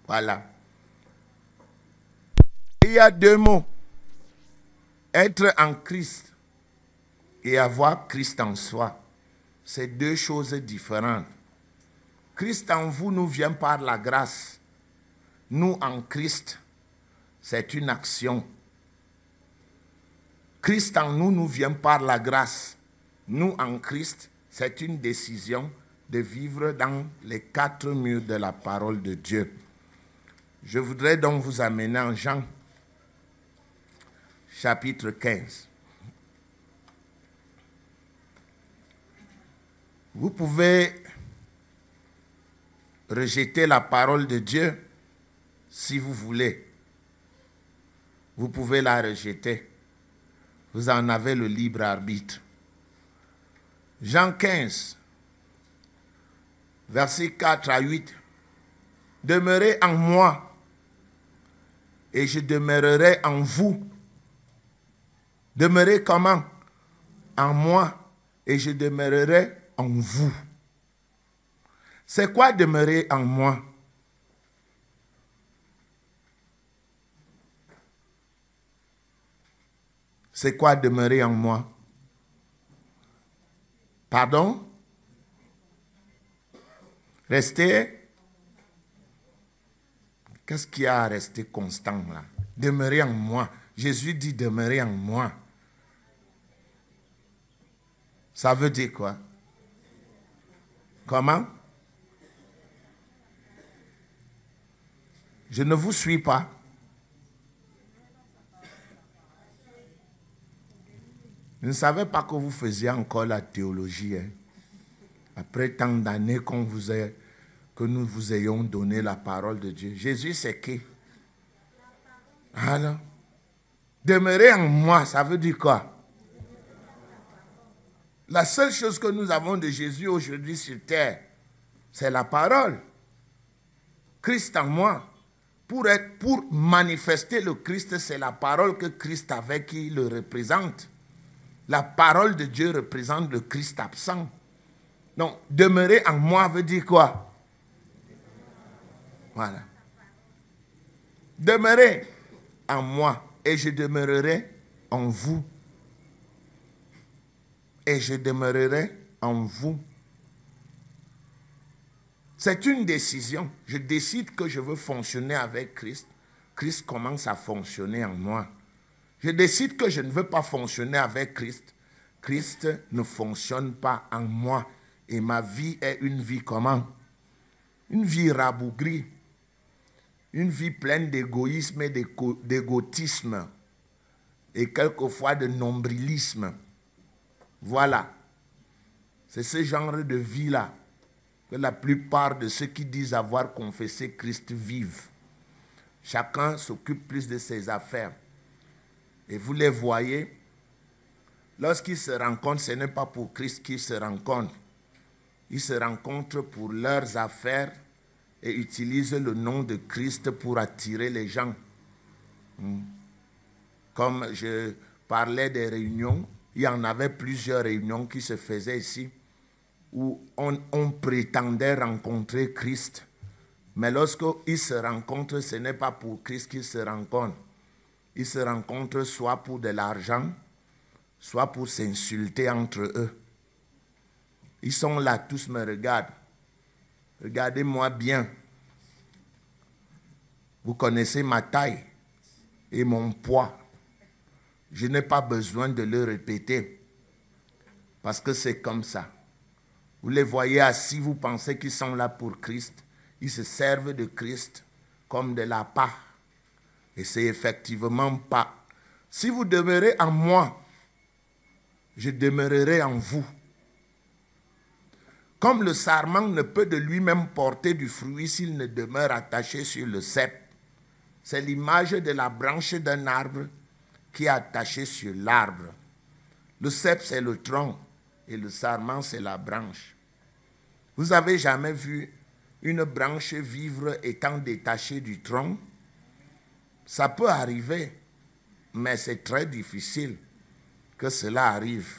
Voilà. Il y a 2 mots. Être en Christ et avoir Christ en soi. C'est 2 choses différentes. Christ en vous nous vient par la grâce. Nous en Christ, c'est une action. Christ en nous nous vient par la grâce. Nous en Christ, c'est une décision de vivre dans les 4 murs de la parole de Dieu. Je voudrais donc vous amener en Jean, chapitre 15. Vous pouvez rejeter la parole de Dieu si vous voulez. Vous pouvez la rejeter. Vous en avez le libre arbitre. Jean 15, versets 4 à 8. Demeurez en moi et je demeurerai en vous. Demeurez comment? En moi et je demeurerai en vous. C'est quoi demeurer en moi? C'est quoi demeurer en moi? Pardon? Rester? Qu'est-ce qu'il y a à rester constant là? Demeurer en moi. Jésus dit demeurer en moi. Ça veut dire quoi? Comment? Je ne vous suis pas. Je ne savais pas que vous faisiez encore la théologie. Hein? Après tant d'années que nous vous ayons donné la parole de Dieu. Jésus, c'est qui? Alors, demeurer en moi, ça veut dire quoi? La seule chose que nous avons de Jésus aujourd'hui sur terre, c'est la parole. Christ en moi. Pour manifester le Christ, c'est la parole que Christ avait qui le représente. La parole de Dieu représente le Christ absent. Donc, demeurer en moi veut dire quoi? Voilà. Demeurez en moi et je demeurerai en vous. Et je demeurerai en vous. C'est une décision. Je décide que je veux fonctionner avec Christ. Christ commence à fonctionner en moi. Je décide que je ne veux pas fonctionner avec Christ. Christ ne fonctionne pas en moi. Et ma vie est une vie comment? Une vie rabougrie. Une vie pleine d'égoïsme et d'égotisme. Et quelquefois de nombrilisme. Voilà. C'est ce genre de vie-là que la plupart de ceux qui disent avoir confessé Christ vivent. Chacun s'occupe plus de ses affaires. Et vous les voyez, lorsqu'ils se rencontrent, ce n'est pas pour Christ qu'ils se rencontrent. Ils se rencontrent pour leurs affaires et utilisent le nom de Christ pour attirer les gens. Comme je parlais des réunions, il y en avait plusieurs réunions qui se faisaient ici où on prétendait rencontrer Christ. Mais lorsqu'ils se rencontrent, ce n'est pas pour Christ qu'ils se rencontrent. Ils se rencontrent soit pour de l'argent, soit pour s'insulter entre eux. Ils sont là, tous me regardent. Regardez-moi bien. Vous connaissez ma taille et mon poids. Je n'ai pas besoin de le répéter parce que c'est comme ça. Vous les voyez assis, vous pensez qu'ils sont là pour Christ. Ils se servent de Christ comme de l'appât. Et c'est effectivement pas. Si vous demeurez en moi, je demeurerai en vous. Comme le sarment ne peut de lui-même porter du fruit s'il ne demeure attaché sur le cep. C'est l'image de la branche d'un arbre qui est attachée sur l'arbre. Le cep, c'est le tronc et le sarment, c'est la branche. Vous avez jamais vu une branche vivre étant détachée du tronc? Ça peut arriver, mais c'est très difficile que cela arrive.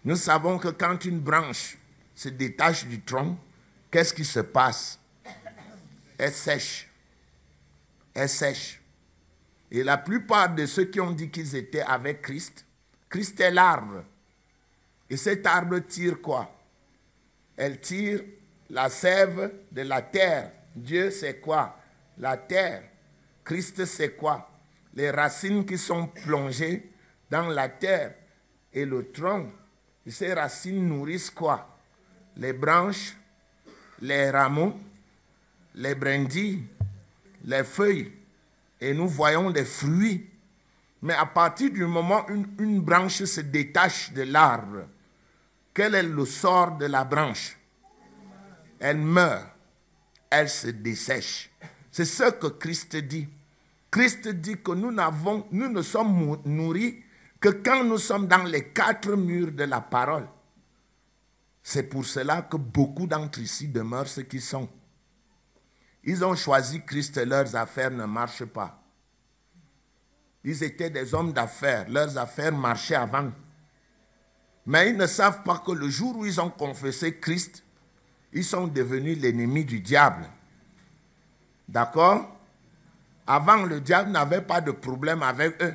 Nous savons que quand une branche se détache du tronc, qu'est-ce qui se passe? Elle sèche. Elle sèche. Et la plupart de ceux qui ont dit qu'ils étaient avec Christ, Christ est l'arbre. Et cet arbre tire quoi? Elle tire la sève de la terre. Dieu, c'est quoi? La terre. Christ, c'est quoi? Les racines qui sont plongées dans la terre. Et le tronc. Et ces racines nourrissent quoi? Les branches, les rameaux, les brindilles, les feuilles. Et nous voyons des fruits. Mais à partir du moment où une branche se détache de l'arbre, quel est le sort de la branche? Elle meurt. Elle se dessèche. C'est ce que Christ dit. Christ dit que nous ne sommes nourris que quand nous sommes dans les 4 murs de la parole. C'est pour cela que beaucoup d'entre ici demeurent ce qu'ils sont. Ils ont choisi Christ et leurs affaires ne marchent pas. Ils étaient des hommes d'affaires. Leurs affaires marchaient avant. Mais ils ne savent pas que le jour où ils ont confessé Christ, ils sont devenus l'ennemi du diable. D'accord? Avant, le diable n'avait pas de problème avec eux.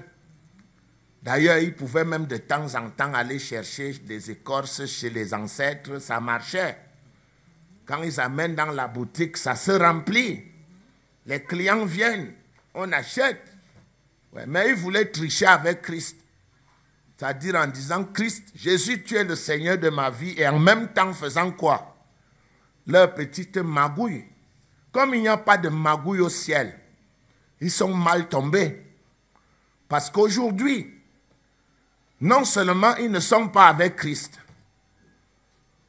D'ailleurs, il pouvait même de temps en temps aller chercher des écorces chez les ancêtres, ça marchait. Quand ils amènent dans la boutique, ça se remplit. Les clients viennent, on achète. Ouais, mais ils voulaient tricher avec Christ. C'est-à-dire en disant, Christ, Jésus, tu es le Seigneur de ma vie, et en même temps faisant quoi? Leur petite magouille. Comme il n'y a pas de magouille au ciel, ils sont mal tombés. Parce qu'aujourd'hui, non seulement ils ne sont pas avec Christ,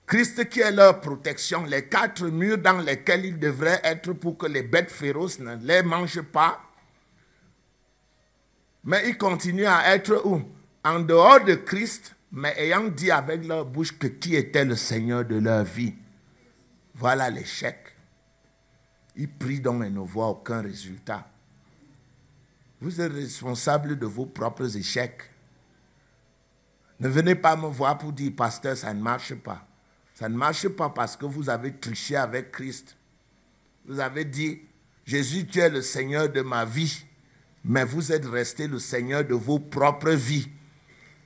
Christ qui est leur protection, les 4 murs dans lesquels ils devraient être pour que les bêtes féroces ne les mangent pas, mais ils continuent à être où? En dehors de Christ, mais ayant dit avec leur bouche que qui était le Seigneur de leur vie. Voilà l'échec. Ils prient donc et ne voient aucun résultat. Vous êtes responsable de vos propres échecs. Ne venez pas me voir pour dire, pasteur, ça ne marche pas. Ça ne marche pas parce que vous avez triché avec Christ. Vous avez dit, Jésus, tu es le Seigneur de ma vie, mais vous êtes resté le Seigneur de vos propres vies.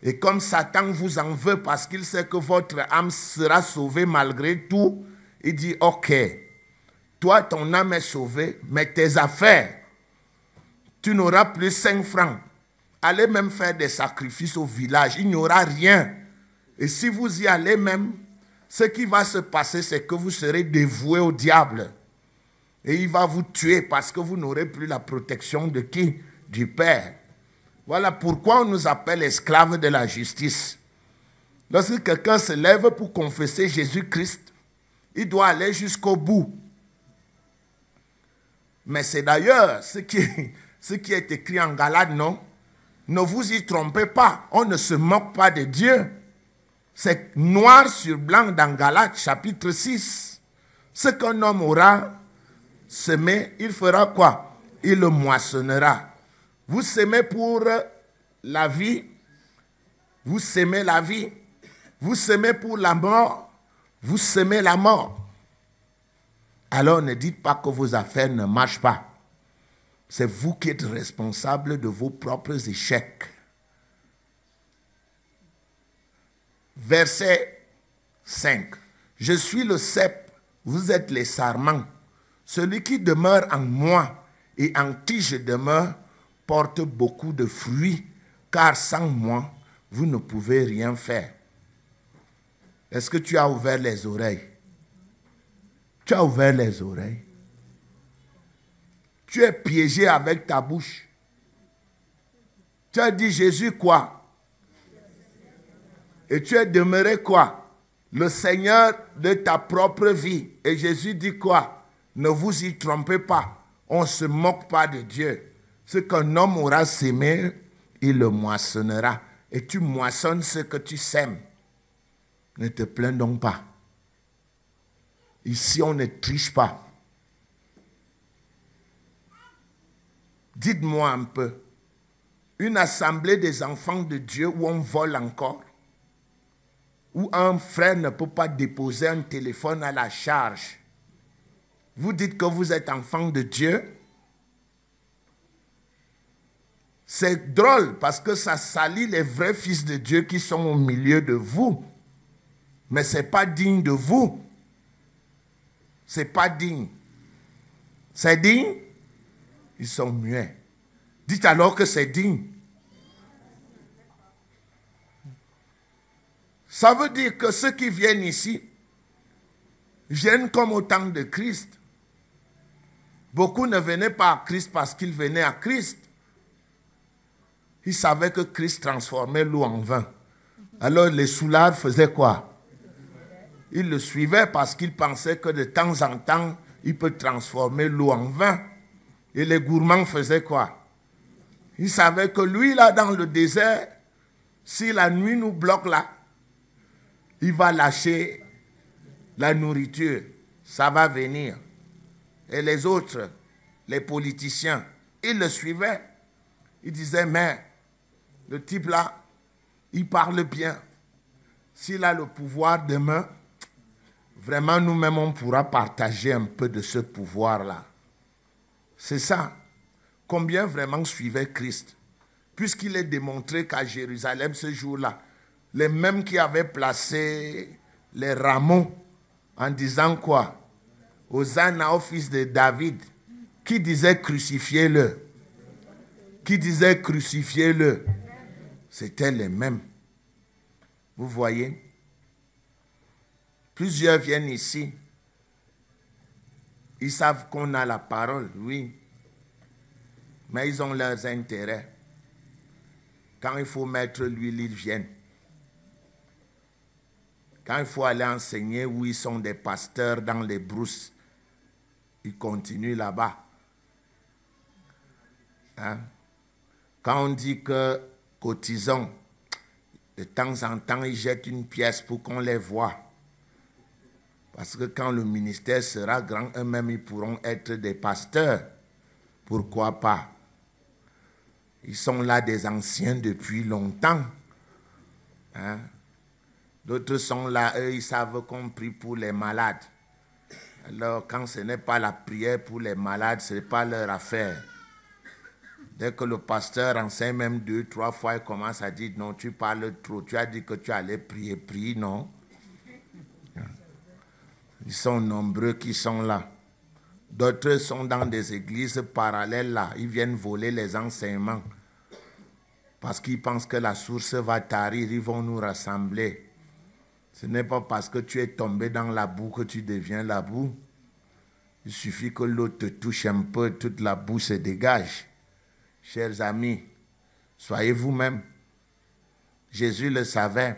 Et comme Satan vous en veut parce qu'il sait que votre âme sera sauvée malgré tout, il dit, ok, toi ton âme est sauvée, mais tes affaires, tu n'auras plus 5 francs. Allez même faire des sacrifices au village, il n'y aura rien. Et si vous y allez même, ce qui va se passer, c'est que vous serez dévoué au diable. Et il va vous tuer parce que vous n'aurez plus la protection de qui? Du Père. Voilà pourquoi on nous appelle esclaves de la justice. Lorsque quelqu'un se lève pour confesser Jésus-Christ, il doit aller jusqu'au bout. Mais c'est d'ailleurs ce qui est écrit en Galates, non? Ne vous y trompez pas, on ne se moque pas de Dieu. C'est noir sur blanc dans Galates chapitre 6. Ce qu'un homme aura semé, il fera quoi? Il le moissonnera. Vous semez pour la vie, vous semez la vie. Vous semez pour la mort, vous semez la mort. Alors ne dites pas que vos affaires ne marchent pas. C'est vous qui êtes responsable de vos propres échecs. Verset 5. Je suis le cep, vous êtes les sarments. Celui qui demeure en moi et en qui je demeure porte beaucoup de fruits, car sans moi, vous ne pouvez rien faire. Est-ce que tu as ouvert les oreilles? Tu as ouvert les oreilles. Tu es piégé avec ta bouche. Tu as dit Jésus quoi? Et tu es demeuré quoi? Le Seigneur de ta propre vie. Et Jésus dit quoi? Ne vous y trompez pas. On ne se moque pas de Dieu. Ce qu'un homme aura sémé, il le moissonnera. Et tu moissonnes ce que tu sèmes. Ne te plains donc pas. Ici, on ne triche pas. Dites-moi un peu, une assemblée des enfants de Dieu où on vole encore, où un frère ne peut pas déposer un téléphone à la charge. Vous dites que vous êtes enfant de Dieu. C'est drôle parce que ça salit les vrais fils de Dieu qui sont au milieu de vous. Mais ce n'est pas digne de vous. Ce n'est pas digne. C'est digne? Ils sont muets. Dites alors que c'est digne. Ça veut dire que ceux qui viennent ici viennent comme au temps de Christ. Beaucoup ne venaient pas à Christ parce qu'ils venaient à Christ. Ils savaient que Christ transformait l'eau en vin. Alors les soulards faisaient quoi? Ils le suivaient parce qu'ils pensaient que de temps en temps, il peut transformer l'eau en vin. Et les gourmands faisaient quoi? Ils savaient que lui, là, dans le désert, si la nuit nous bloque là, il va lâcher la nourriture. Ça va venir. Et les autres, les politiciens, ils le suivaient. Ils disaient, mais le type là, il parle bien. S'il a le pouvoir demain, vraiment nous-mêmes on pourra partager un peu de ce pouvoir-là. C'est ça. Combien vraiment suivaient Christ? puisqu'il est démontré qu'à Jérusalem ce jour-là, les mêmes qui avaient placé les rameaux en disant quoi? Hosanna au fils de David, qui disait crucifiez-le. Qui disait crucifiez-le. C'était les mêmes. Vous voyez? Plusieurs viennent ici. Ils savent qu'on a la parole, oui. Mais ils ont leurs intérêts. Quand il faut mettre l'huile, ils viennent. Quand il faut aller enseigner où ils sont des pasteurs dans les brousses, ils continuent là-bas. Hein? Quand on dit que cotisons, de temps en temps, ils jettent une pièce pour qu'on les voie. Parce que quand le ministère sera grand, eux-mêmes, ils pourront être des pasteurs. Pourquoi pas? Ils sont là des anciens depuis longtemps. Hein? D'autres sont là, eux, ils savent qu'on prie pour les malades. Alors, quand ce n'est pas la prière pour les malades, ce n'est pas leur affaire. Dès que le pasteur enseigne même 2, 3 fois, il commence à dire, non, tu parles trop, tu as dit que tu allais prier, prie, non? Ils sont nombreux qui sont là. D'autres sont dans des églises parallèles là. Ils viennent voler les enseignements. Parce qu'ils pensent que la source va tarir, ils vont nous rassembler. Ce n'est pas parce que tu es tombé dans la boue que tu deviens la boue. Il suffit que l'eau te touche un peu, toute la boue se dégage. Chers amis, soyez vous-même. Jésus le savait.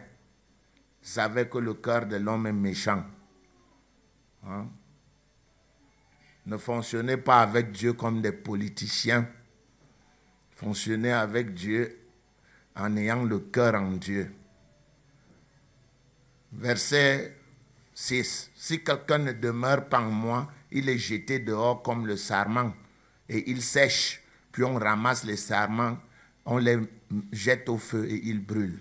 Il savait que le cœur de l'homme est méchant. Hein? Ne fonctionnez pas avec Dieu comme des politiciens. Fonctionnez avec Dieu en ayant le cœur en Dieu. Verset 6. Si quelqu'un ne demeure pas en moi, il est jeté dehors comme le sarment et il sèche. Puis on ramasse les sarments, on les jette au feu et ils brûlent.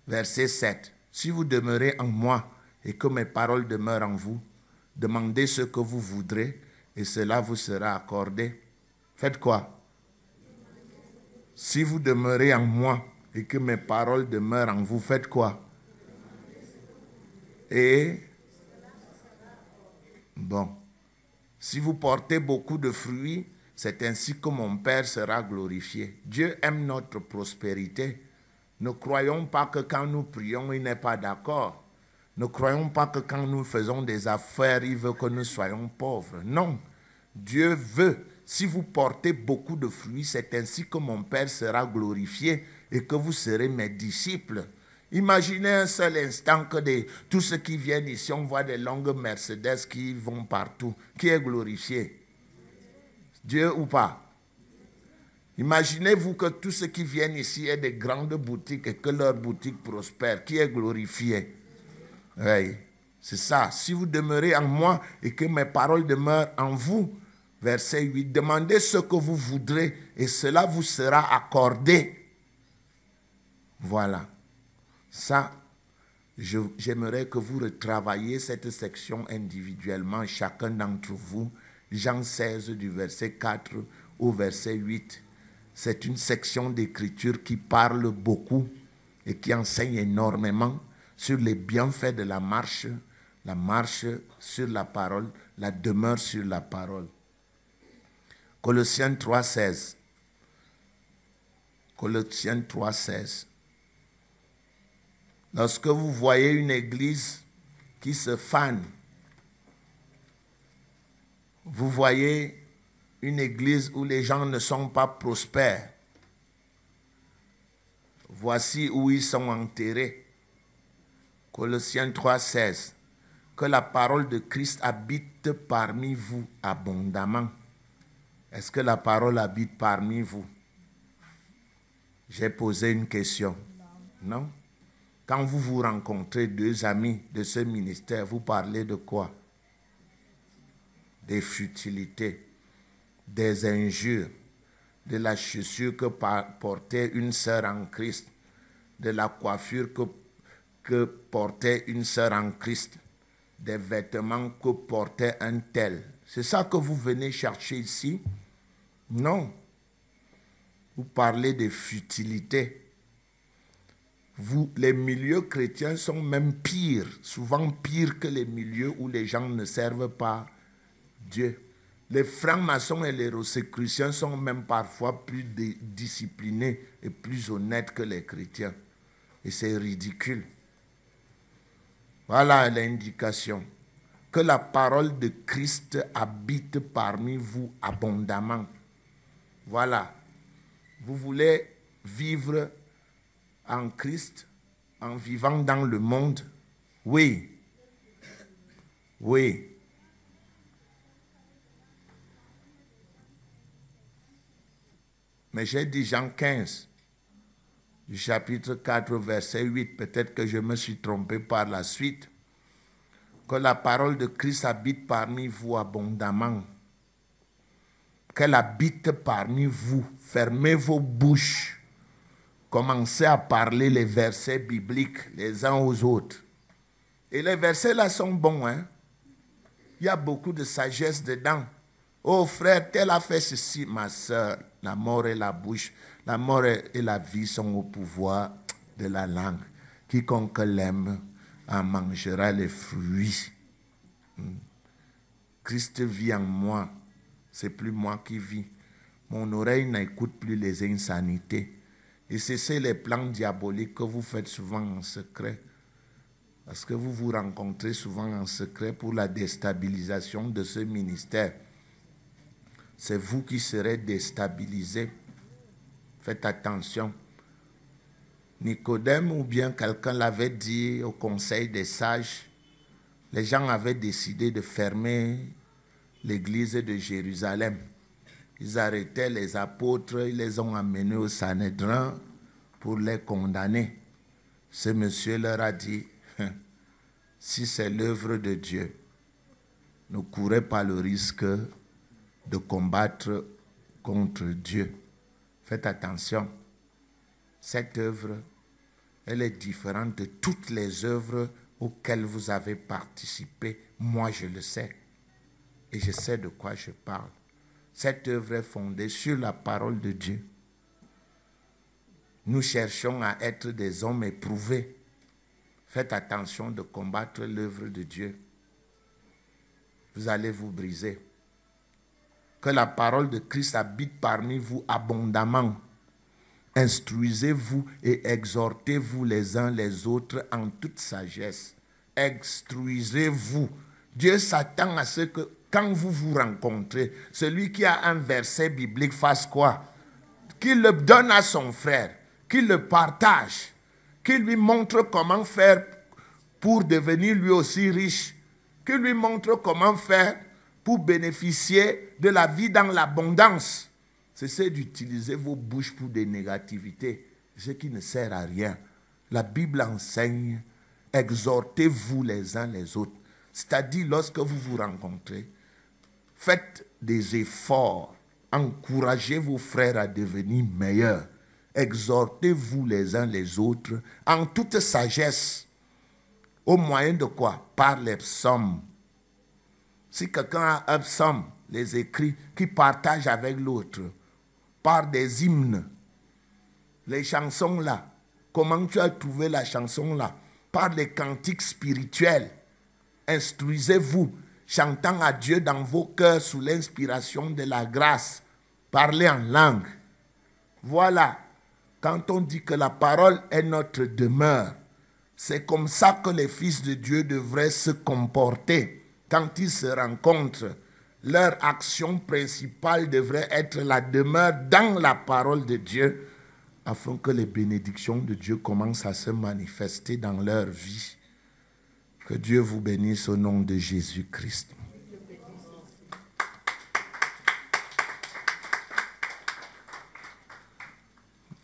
Verset 7. Si vous demeurez en moi et que mes paroles demeurent en vous, demandez ce que vous voudrez et cela vous sera accordé. Faites quoi? Si vous demeurez en moi et que mes paroles demeurent en vous, faites quoi? Et bon, si vous portez beaucoup de fruits, c'est ainsi que mon Père sera glorifié. Dieu aime notre prospérité. Ne croyons pas que quand nous prions, il n'est pas d'accord. Ne croyons pas que quand nous faisons des affaires, il veut que nous soyons pauvres. Non, Dieu veut. Si vous portez beaucoup de fruits, c'est ainsi que mon Père sera glorifié et que vous serez mes disciples. Imaginez un seul instant que tous ceux qui viennent ici, on voit des longues Mercedes qui vont partout. Qui est glorifié? Dieu ou pas? Imaginez-vous que tous ceux qui viennent ici aient des grandes boutiques et que leur boutique prospère. Qui est glorifié? Oui, c'est ça. Si vous demeurez en moi et que mes paroles demeurent en vous, verset 8, demandez ce que vous voudrez et cela vous sera accordé. Voilà. Ça, j'aimerais que vous retravailliez cette section individuellement, chacun d'entre vous. Jean 16 du verset 4 au verset 8. C'est une section d'écriture qui parle beaucoup et qui enseigne énormément sur les bienfaits de la marche sur la parole, la demeure sur la parole. Colossiens 3,16. Colossiens 3,16. Lorsque vous voyez une église qui se fane, vous voyez une église où les gens ne sont pas prospères, voici où ils sont enterrés. Colossiens 3,16. Que la parole de Christ habite parmi vous abondamment. Est-ce que la parole habite parmi vous? J'ai posé une question. Non? Quand vous vous rencontrez, deux amis de ce ministère, vous parlez de quoi? Des futilités, des injures, de la chaussure que portait une sœur en Christ, de la coiffure que portait une sœur en Christ, des vêtements que portait un tel. C'est ça que vous venez chercher ici? Non. vous parlez de futilité. Les milieux chrétiens sont même pires, souvent pires que les milieux où les gens ne servent pas Dieu. Les francs-maçons et les rosicruciens sont même parfois plus disciplinés et plus honnêtes que les chrétiens. Et c'est ridicule. Voilà l'indication. Que la parole de Christ habite parmi vous abondamment. Voilà. Vous voulez vivre en Christ, en vivant dans le monde? Oui. Oui. Mais j'ai dit Jean 15, du chapitre 4, verset 8. Peut-être que je me suis trompé par la suite. Que la parole de Christ habite parmi vous abondamment. Qu'elle habite parmi vous. Fermez vos bouches. Commencez à parler les versets bibliques les uns aux autres. Et les versets là sont bons, hein. Il y a beaucoup de sagesse dedans. Oh frère, tel a fait ceci, ma soeur. La mort et la bouche, la mort et la vie sont au pouvoir de la langue. Quiconque l'aime en mangera les fruits. Christ vit en moi. C'est plus moi qui vis. Mon oreille n'écoute plus les insanités. Et c'est les plans diaboliques que vous faites souvent en secret. Parce que vous vous rencontrez souvent en secret pour la déstabilisation de ce ministère. C'est vous qui serez déstabilisés. Faites attention. Nicodème ou bien quelqu'un l'avait dit au conseil des sages. Les gens avaient décidé de fermer l'église de Jérusalem. Ils arrêtaient les apôtres, ils les ont amenés au Sanhédrin pour les condamner. Ce monsieur leur a dit, si c'est l'œuvre de Dieu, ne courez pas le risque de combattre contre Dieu. Faites attention. Cette œuvre, elle est différente de toutes les œuvres auxquelles vous avez participé. Moi, je le sais. Et je sais de quoi je parle. Cette œuvre est fondée sur la parole de Dieu. Nous cherchons à être des hommes éprouvés. Faites attention de combattre l'œuvre de Dieu. Vous allez vous briser. Que la parole de Christ habite parmi vous abondamment. Instruisez-vous et exhortez-vous les uns les autres en toute sagesse. Instruisez-vous. Dieu s'attend à ce que quand vous vous rencontrez, celui qui a un verset biblique fasse quoi? Qu'il le donne à son frère, qu'il le partage, qu'il lui montre comment faire pour devenir lui aussi riche, qu'il lui montre comment faire pour bénéficier de la vie dans l'abondance. Cessez d'utiliser vos bouches pour des négativités, ce qui ne sert à rien. La Bible enseigne, exhortez-vous les uns les autres. C'est-à-dire, lorsque vous vous rencontrez, faites des efforts, encouragez vos frères à devenir meilleurs. Exhortez-vous les uns les autres en toute sagesse. Au moyen de quoi? Par les psaumes. Si quelqu'un a un psaume, les écrits, qui partage avec l'autre, par des hymnes, les chansons là, comment tu as trouvé la chanson là? Par les cantiques spirituels. Instruisez-vous, chantant à Dieu dans vos cœurs sous l'inspiration de la grâce. Parlez en langue. Voilà, quand on dit que la parole est notre demeure, c'est comme ça que les fils de Dieu devraient se comporter quand ils se rencontrent. Leur action principale devrait être la demeure dans la parole de Dieu, afin que les bénédictions de Dieu commencent à se manifester dans leur vie. Que Dieu vous bénisse au nom de Jésus-Christ.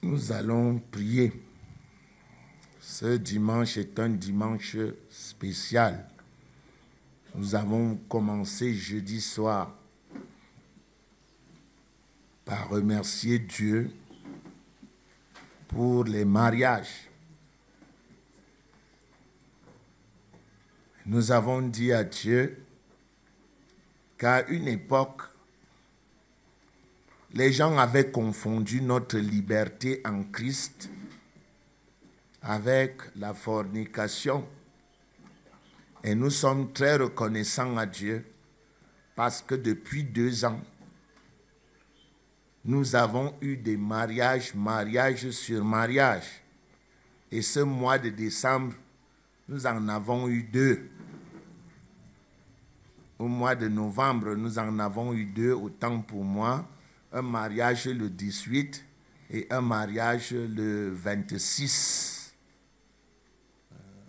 Nous allons prier. Ce dimanche est un dimanche spécial. Nous avons commencé jeudi soir par remercier Dieu pour les mariages. Nous avons dit à Dieu qu'à une époque, les gens avaient confondu notre liberté en Christ avec la fornication. Et nous sommes très reconnaissants à Dieu parce que depuis 2 ans, nous avons eu des mariages, mariage sur mariage. Et ce mois de décembre, nous en avons eu 2. Au mois de novembre, nous en avons eu 2, autant pour moi. Un mariage le 18 et un mariage le 26.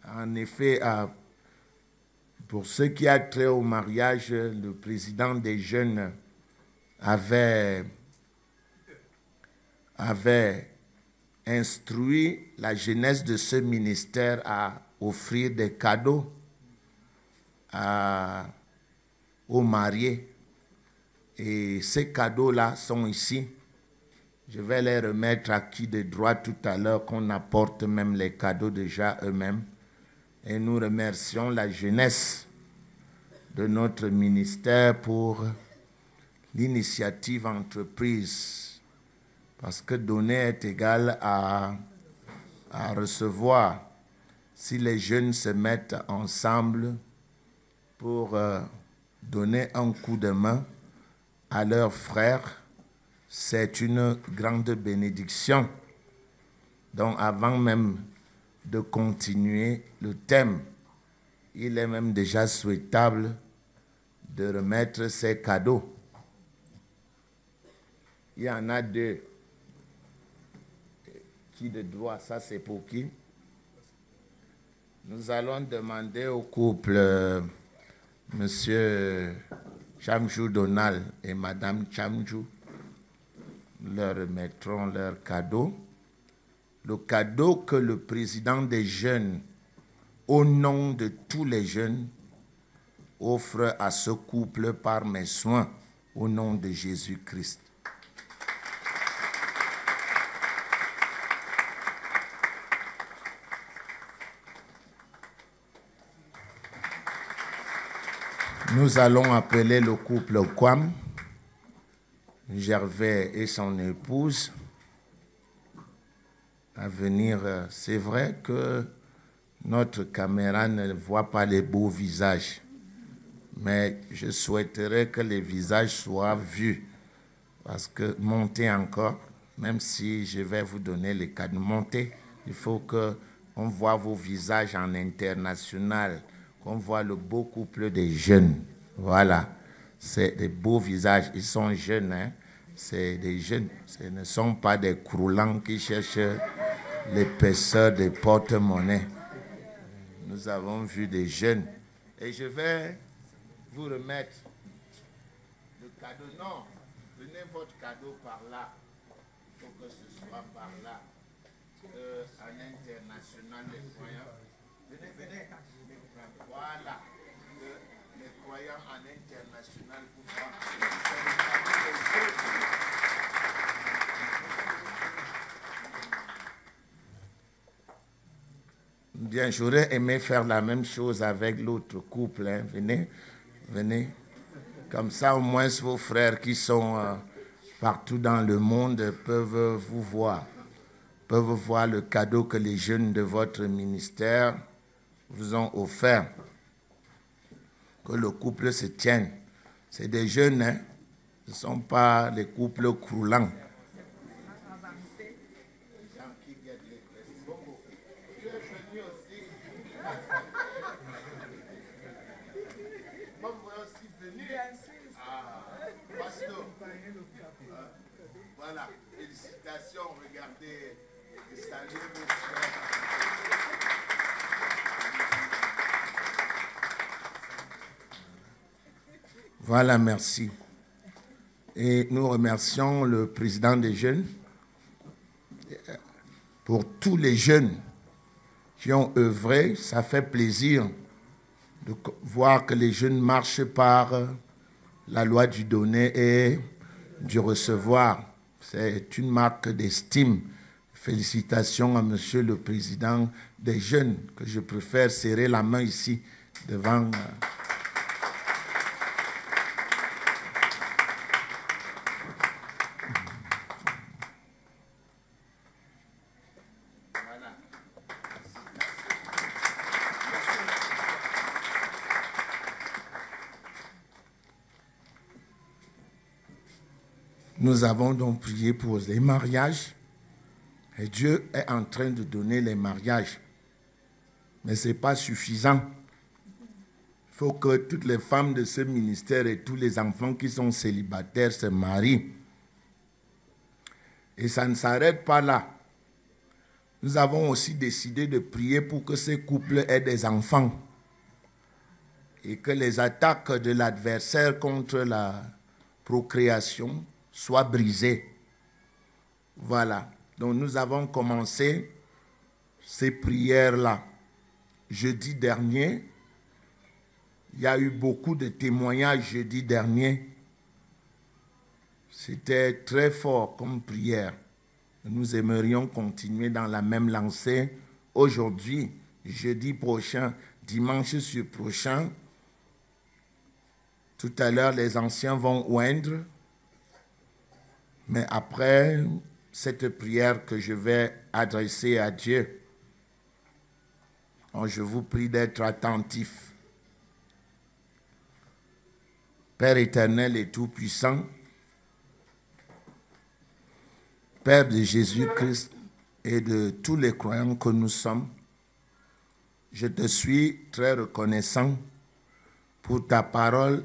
En effet, pour ce qui a trait au mariage, le président des jeunes avait instruit la jeunesse de ce ministère à offrir des cadeaux aux mariés. Et ces cadeaux-là sont ici. Je vais les remettre à qui de droit tout à l'heure, qu'on apporte même les cadeaux déjà eux-mêmes. Et nous remercions la jeunesse de notre ministère pour l'initiative entreprise. Parce que donner est égal à recevoir. Si les jeunes se mettent ensemble pour donner un coup de main à leurs frères, c'est une grande bénédiction. Donc avant même de continuer le thème, il est même déjà souhaitable de remettre ces cadeaux. Il y en a 2. Qui de droit, ça c'est pour qui? Nous allons demander au couple Monsieur Chamjou Donald et Madame Chamjou, leur remettront leur cadeau. Le cadeau que le président des jeunes, au nom de tous les jeunes, offre à ce couple par mes soins, au nom de Jésus-Christ. Nous allons appeler le couple Kwam, Gervais et son épouse, à venir. C'est vrai que notre caméra ne voit pas les beaux visages, mais je souhaiterais que les visages soient vus, parce que monter encore, même si je vais vous donner les cas de monter, il faut qu'on voit vos visages en international, qu'on voit le beau couple des jeunes. Voilà, c'est des beaux visages. Ils sont jeunes, hein? C'est des jeunes. Ce ne sont pas des croulants qui cherchent l'épaisseur des porte-monnaies. Nous avons vu des jeunes. Et je vais vous remettre le cadeau. Non, prenez votre cadeau par là. Il faut que ce soit par là. En international, les croyants. Venez. Voilà. Les croyants en international pour voir. Bien, j'aurais aimé faire la même chose avec l'autre couple. Hein. Venez. Comme ça, au moins, vos frères qui sont partout dans le monde peuvent vous voir. Peuvent voir le cadeau que les jeunes de votre ministère vous ont offert. Que le couple se tienne. C'est des jeunes, hein? Ce ne sont pas les couples croulants. Voilà, félicitations, regardez, saluez vos frères. Voilà, merci. Et nous remercions le président des jeunes pour tous les jeunes qui ont œuvré. Ça fait plaisir de voir que les jeunes marchent par la loi du donner et du recevoir. C'est une marque d'estime. Félicitations à monsieur le président des jeunes, que je préfère serrer la main ici devant... Nous avons donc prié pour les mariages. Et Dieu est en train de donner les mariages. Mais ce n'est pas suffisant. Il faut que toutes les femmes de ce ministère et tous les enfants qui sont célibataires se marient. Et ça ne s'arrête pas là. Nous avons aussi décidé de prier pour que ces couples aient des enfants. Et que les attaques de l'adversaire contre la procréation soient brisées. Voilà. Donc nous avons commencé ces prières-là. Jeudi dernier, il y a eu beaucoup de témoignages jeudi dernier. C'était très fort comme prière. Nous aimerions continuer dans la même lancée. Aujourd'hui, jeudi prochain, dimanche prochain, tout à l'heure, les anciens vont oindre. Mais après cette prière que je vais adresser à Dieu, je vous prie d'être attentifs. Père éternel et tout-puissant, Père de Jésus-Christ et de tous les croyants que nous sommes, je te suis très reconnaissant pour ta parole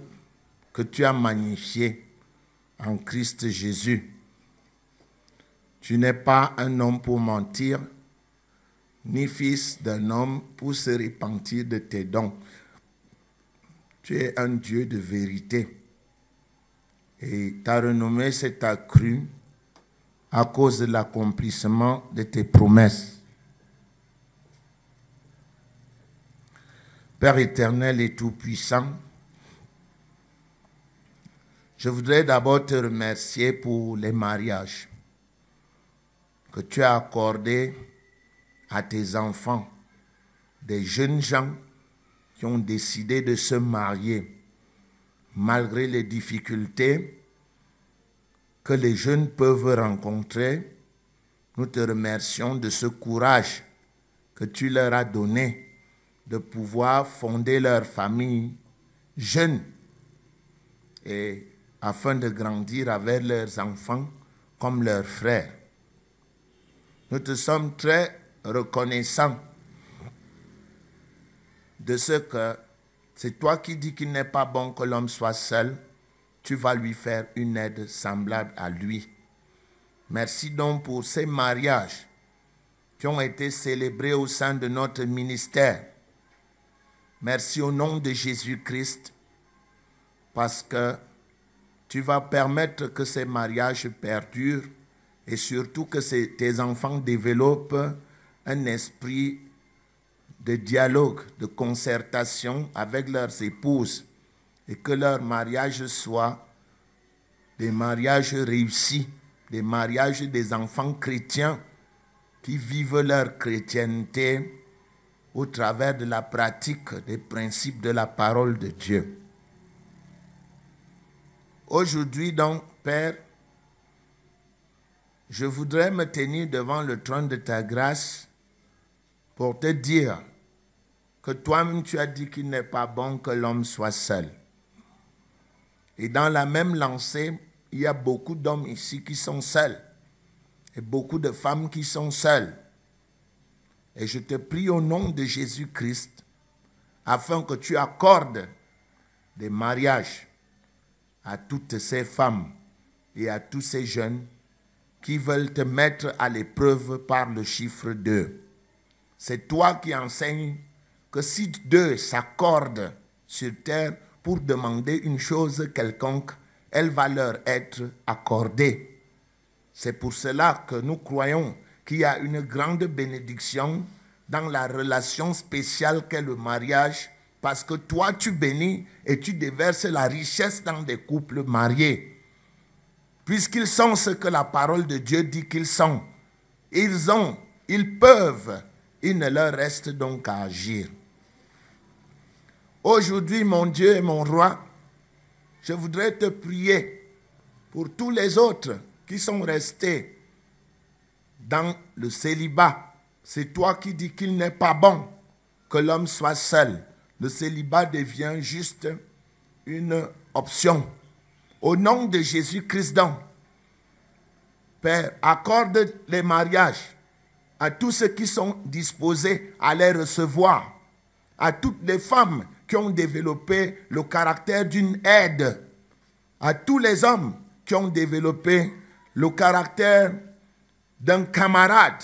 que tu as magnifiée en Christ Jésus. Tu n'es pas un homme pour mentir, ni fils d'un homme pour se repentir de tes dons. Tu es un Dieu de vérité. Et ta renommée s'est accrue à cause de l'accomplissement de tes promesses. Père éternel et tout-puissant, je voudrais d'abord te remercier pour les mariages que tu as accordés à tes enfants, des jeunes gens qui ont décidé de se marier malgré les difficultés que les jeunes peuvent rencontrer. Nous te remercions de ce courage que tu leur as donné de pouvoir fonder leur famille jeune et afin de grandir avec leurs enfants comme leurs frères. Nous te sommes très reconnaissants de ce que c'est toi qui dis qu'il n'est pas bon que l'homme soit seul. Tu vas lui faire une aide semblable à lui. Merci donc pour ces mariages qui ont été célébrés au sein de notre ministère. Merci au nom de Jésus-Christ, parce que tu vas permettre que ces mariages perdurent et surtout que tes enfants développent un esprit de dialogue, de concertation avec leurs épouses et que leur mariage soit des mariages réussis, des mariages des enfants chrétiens qui vivent leur chrétienté au travers de la pratique des principes de la parole de Dieu. Aujourd'hui donc, Père, je voudrais me tenir devant le trône de ta grâce pour te dire que toi-même tu as dit qu'il n'est pas bon que l'homme soit seul. Et dans la même lancée, il y a beaucoup d'hommes ici qui sont seuls et beaucoup de femmes qui sont seules. Et je te prie au nom de Jésus-Christ afin que tu accordes des mariages à toutes ces femmes et à tous ces jeunes qui veulent te mettre à l'épreuve par le chiffre 2. C'est toi qui enseignes que si deux s'accordent sur terre pour demander une chose quelconque, elle va leur être accordée. C'est pour cela que nous croyons qu'il y a une grande bénédiction dans la relation spéciale qu'est le mariage, parce que toi tu bénis et tu déverses la richesse dans des couples mariés. Puisqu'ils sont ce que la parole de Dieu dit qu'ils sont, ils peuvent, il ne leur reste donc qu'à agir. Aujourd'hui, mon Dieu et mon roi, je voudrais te prier pour tous les autres qui sont restés dans le célibat. C'est toi qui dis qu'il n'est pas bon que l'homme soit seul. Le célibat devient juste une option. Au nom de Jésus-Christ donc, Père, accorde les mariages à tous ceux qui sont disposés à les recevoir, à toutes les femmes qui ont développé le caractère d'une aide, à tous les hommes qui ont développé le caractère d'un camarade.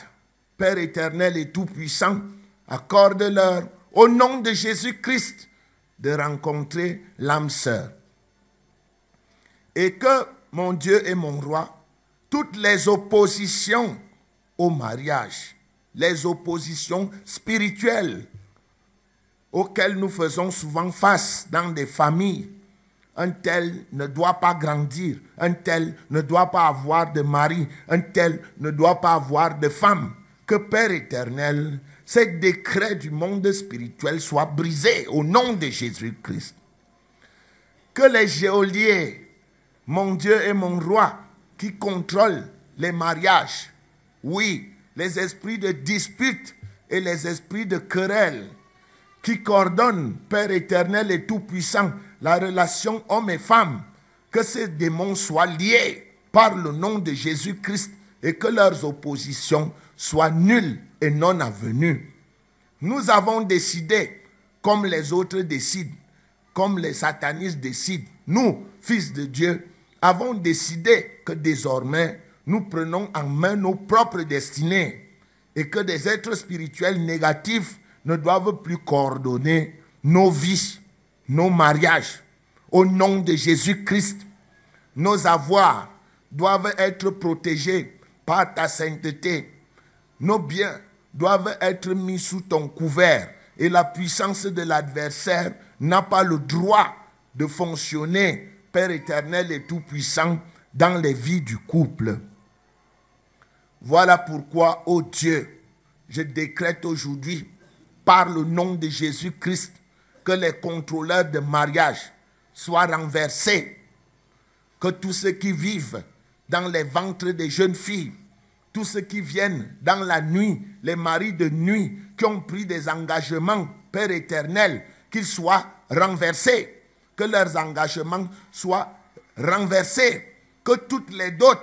Père éternel et tout-puissant, accorde-leur, au nom de Jésus-Christ, de rencontrer l'âme sœur. Et que, mon Dieu et mon roi, toutes les oppositions au mariage, les oppositions spirituelles auxquelles nous faisons souvent face dans des familles, un tel ne doit pas grandir, un tel ne doit pas avoir de mari, un tel ne doit pas avoir de femme. Que Père éternel, ces décrets du monde spirituel soient brisés au nom de Jésus-Christ. Que les geôliers, mon Dieu et mon roi, qui contrôlent les mariages, oui, les esprits de dispute et les esprits de querelle, qui coordonnent, Père éternel et tout-puissant, la relation homme et femme, que ces démons soient liés par le nom de Jésus-Christ et que leurs oppositions soient nulles et non avenues. Nous avons décidé, comme les autres décident, comme les satanistes décident, nous, fils de Dieu, avons décidé que désormais, nous prenons en main nos propres destinées et que des êtres spirituels négatifs ne doivent plus coordonner nos vies, nos mariages. Au nom de Jésus-Christ, nos avoirs doivent être protégés par ta sainteté. Nos biens doivent être mis sous ton couvert et la puissance de l'adversaire n'a pas le droit de fonctionner, Père éternel et tout-puissant, dans les vies du couple. Voilà pourquoi, ô Dieu, je décrète aujourd'hui, par le nom de Jésus-Christ, que les contrôleurs de mariage soient renversés, que tous ceux qui vivent dans les ventres des jeunes filles, tous ceux qui viennent dans la nuit, les maris de nuit, qui ont pris des engagements, Père éternel, qu'ils soient renversés, que leurs engagements soient renversés, que toutes les dots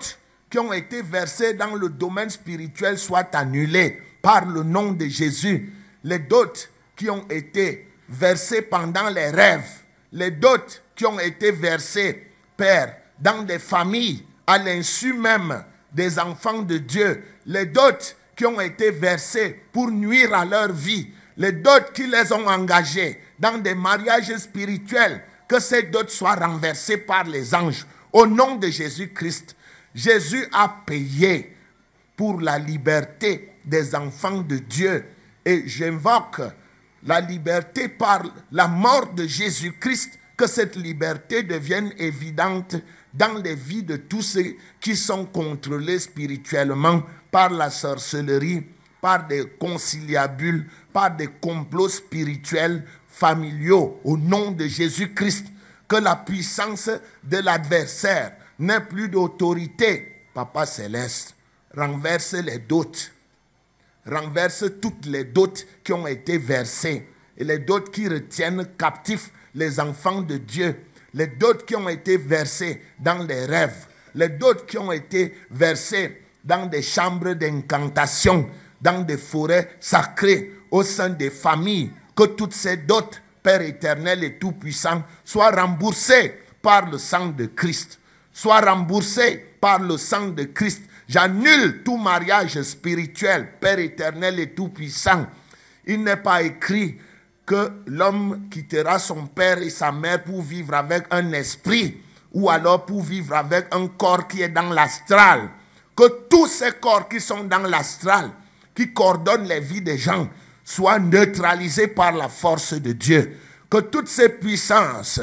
qui ont été versées dans le domaine spirituel soient annulées par le nom de Jésus. Les dots qui ont été versées pendant les rêves, les dots qui ont été versées, Père, dans des familles, à l'insu même des enfants de Dieu, les dots qui ont été versées pour nuire à leur vie, les dots qui les ont engagés dans des mariages spirituels, que ces dots soient renversées par les anges. Au nom de Jésus-Christ, Jésus a payé pour la liberté des enfants de Dieu. Et j'invoque la liberté par la mort de Jésus-Christ, que cette liberté devienne évidente dans les vies de tous ceux qui sont contrôlés spirituellement par la sorcellerie, par des conciliabules, par des complots spirituels familiaux. Au nom de Jésus-Christ, que la puissance de l'adversaire n'ait plus d'autorité. Papa céleste, renverse les dots. Renverse toutes les dots qui ont été versées et les dots qui retiennent captifs les enfants de Dieu, les dots qui ont été versés dans les rêves, les dots qui ont été versés dans des chambres d'incantation, dans des forêts sacrées, au sein des familles, que toutes ces dots, Père éternel et tout-puissant, soient remboursées par le sang de Christ, soient remboursées par le sang de Christ. J'annule tout mariage spirituel, Père éternel et tout-puissant. Il n'est pas écrit que l'homme quittera son père et sa mère pour vivre avec un esprit ou alors pour vivre avec un corps qui est dans l'astral. Que tous ces corps qui sont dans l'astral, qui coordonnent les vies des gens, soient neutralisés par la force de Dieu. Que toutes ces puissances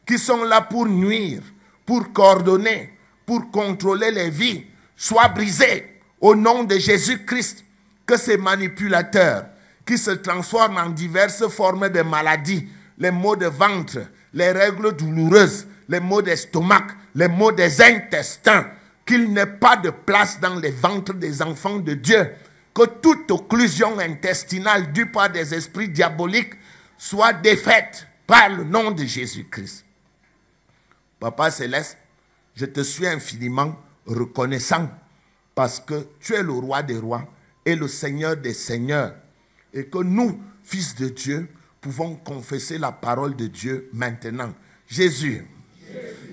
qui sont là pour nuire, pour coordonner, pour contrôler les vies, soient brisées au nom de Jésus-Christ. Que ces manipulateurs qui se transforment en diverses formes de maladies, les maux de ventre, les règles douloureuses, les maux d'estomac, les maux des intestins, qu'il n'ait pas de place dans les ventres des enfants de Dieu. Que toute occlusion intestinale due par des esprits diaboliques soit défaite par le nom de Jésus-Christ. Papa Céleste, je te suis infiniment reconnaissant parce que tu es le roi des rois et le Seigneur des seigneurs. Et que nous, fils de Dieu, pouvons confesser la parole de Dieu maintenant. Jésus,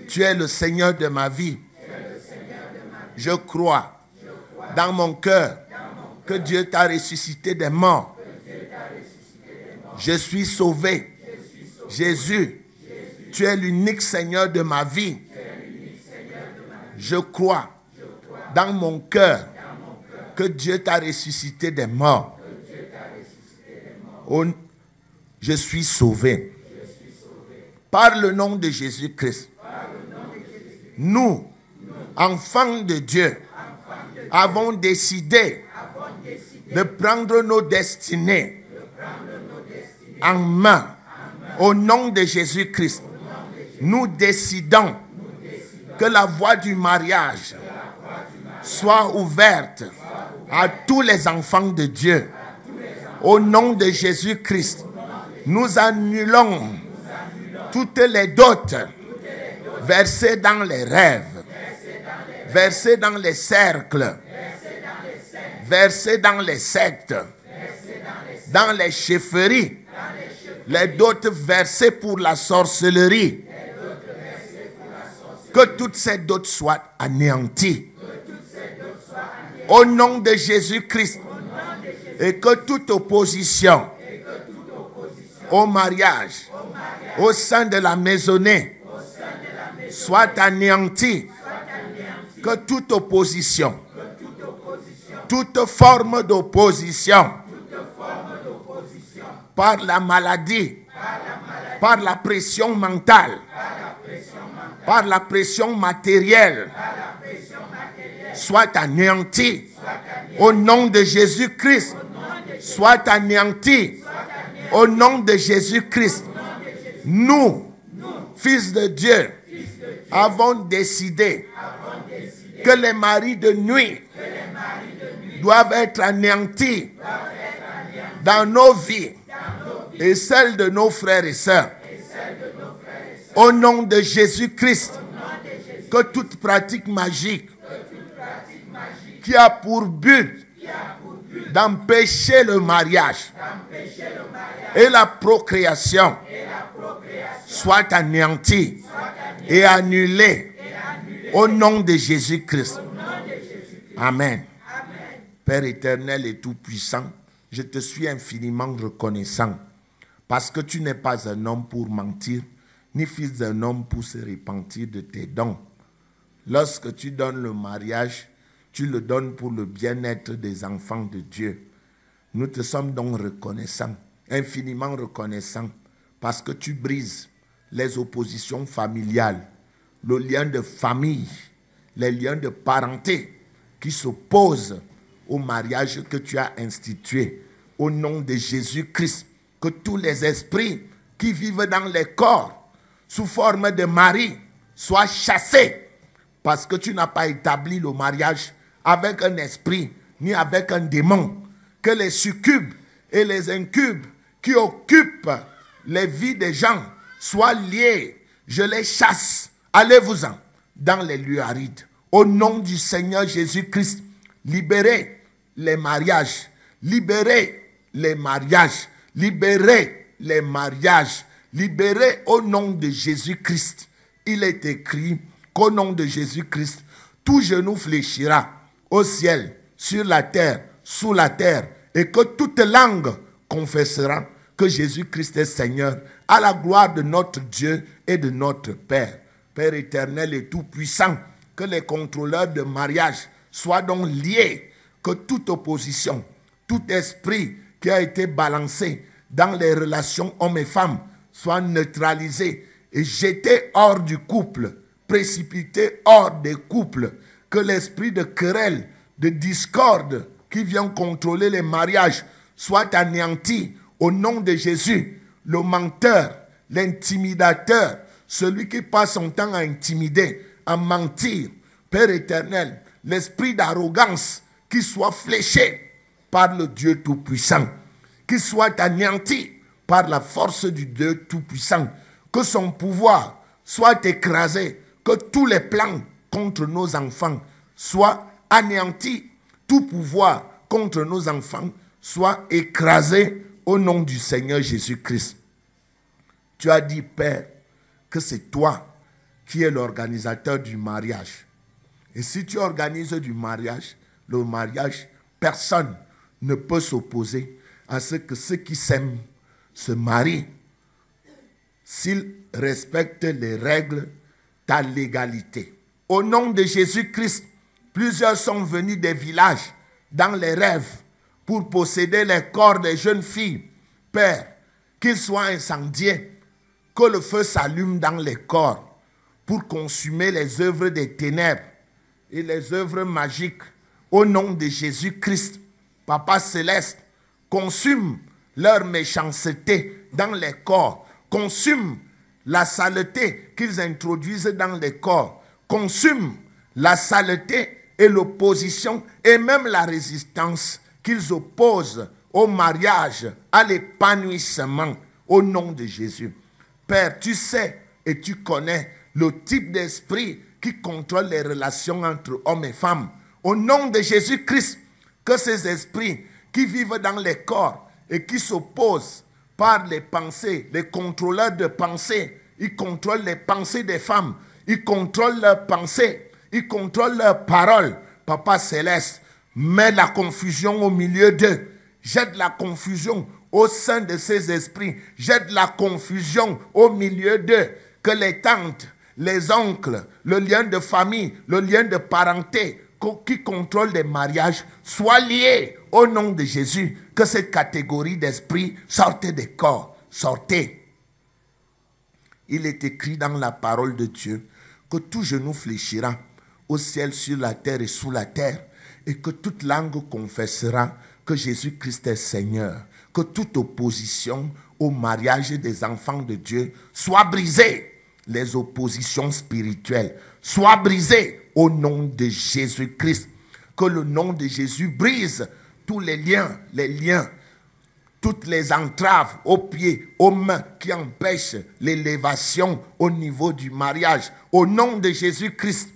tu es le Seigneur de ma vie. Je crois dans mon cœur que Dieu t'a ressuscité des morts. Je suis sauvé. Jésus, tu es l'unique Seigneur de ma vie. Je crois dans mon cœur que Dieu t'a ressuscité des morts. Oh, je suis sauvé. Par le nom de Jésus-Christ. Nous, enfants de Dieu, avons décidé de prendre nos destinées en main. Au nom de Jésus-Christ, nous décidons que la voie du mariage soit ouverte à tous les enfants de Dieu. Au nom de Jésus-Christ, nous annulons toutes les dots versées dans les rêves, versées dans les cercles, versées dans les sectes, dans les chefferies, les dots versées pour la sorcellerie. Que toutes ces dots soient anéanties. Au nom de Jésus-Christ. Et que toute opposition au mariage, au sein de la maisonnée, soit anéantie. Que toute opposition, toute forme d'opposition, par la maladie, par la pression mentale, par la pression matérielle, soit anéantie. Au nom de Jésus-Christ, soit anéantie. Au nom de Jésus-Christ, nous, fils de Dieu, avons décidé que les maris de nuit doivent être anéantis dans nos vies et celles de nos frères et sœurs. Au nom de Jésus-Christ, que toute pratique magique qui a pour but d'empêcher le mariage et la procréation soit anéantie et annulée au nom de Jésus-Christ. Amen. Père éternel et tout-puissant, je te suis infiniment reconnaissant parce que tu n'es pas un homme pour mentir, ni fils d'un homme pour se repentir de tes dons. Lorsque tu donnes le mariage, tu le donnes pour le bien-être des enfants de Dieu. Nous te sommes donc reconnaissants, infiniment reconnaissants, parce que tu brises les oppositions familiales, le lien de famille, les liens de parenté qui s'opposent au mariage que tu as institué. Au nom de Jésus-Christ, que tous les esprits qui vivent dans les corps sous forme de mari soient chassés, parce que tu n'as pas établi le mariage avec un esprit, ni avec un démon. Que les succubes et les incubes qui occupent les vies des gens soient liés. Je les chasse. Allez-vous-en dans les lieux arides. Au nom du Seigneur Jésus-Christ, libérez les mariages. Libérez les mariages. Libérez les mariages. Libérez au nom de Jésus-Christ. Il est écrit qu'au nom de Jésus-Christ, tout genou fléchira au ciel, sur la terre, sous la terre, et que toute langue confessera que Jésus-Christ est Seigneur, à la gloire de notre Dieu et de notre Père. Père éternel et tout-puissant, que les contrôleurs de mariage soient donc liés, que toute opposition, tout esprit qui a été balancé dans les relations hommes et femmes soit neutralisé et jeté hors du couple, précipité hors des couples. Que l'esprit de querelle, de discorde qui vient contrôler les mariages soit anéanti au nom de Jésus. Le menteur, l'intimidateur, celui qui passe son temps à intimider, à mentir. Père éternel, l'esprit d'arrogance qui soit fléché par le Dieu Tout-Puissant, qui soit anéanti par la force du Dieu Tout-Puissant, que son pouvoir soit écrasé, que tous les plans contre nos enfants soient anéanti tout pouvoir contre nos enfants soit écrasé au nom du Seigneur Jésus-Christ. Tu as dit, Père, que c'est toi qui es l'organisateur du mariage. Et si tu organises le mariage, personne ne peut s'opposer à ce que ceux qui s'aiment se marient s'ils respectent les règles, ta légalité. Au nom de Jésus-Christ, plusieurs sont venus des villages, dans les rêves, pour posséder les corps des jeunes filles. Père, qu'ils soient incendiés, que le feu s'allume dans les corps, pour consumer les œuvres des ténèbres et les œuvres magiques. Au nom de Jésus-Christ, Papa Céleste, consume leur méchanceté dans les corps, consume la saleté qu'ils introduisent dans les corps, consume la saleté et l'opposition et même la résistance qu'ils opposent au mariage, à l'épanouissement, au nom de Jésus. Père, tu sais et tu connais le type d'esprit qui contrôle les relations entre hommes et femmes. Au nom de Jésus-Christ, que ces esprits qui vivent dans les corps et qui s'opposent par les pensées, les contrôleurs de pensée, ils contrôlent les pensées des femmes, ils contrôlent leurs pensées, ils contrôlent leurs paroles. Papa Céleste, mets la confusion au milieu d'eux. Jette la confusion au sein de ces esprits. Jette la confusion au milieu d'eux. Que les tantes, les oncles, le lien de famille, le lien de parenté qui contrôle les mariages soient liés au nom de Jésus. Que cette catégorie d'esprits sorte des corps. Sortez. Il est écrit dans la parole de Dieu que tout genou fléchira au ciel, sur la terre et sous la terre, et que toute langue confessera que Jésus-Christ est Seigneur, que toute opposition au mariage des enfants de Dieu soit brisée. Les oppositions spirituelles soient brisées au nom de Jésus-Christ. Que le nom de Jésus brise tous les liens, toutes les entraves aux pieds, aux mains qui empêchent l'élévation au niveau du mariage. Au nom de Jésus-Christ,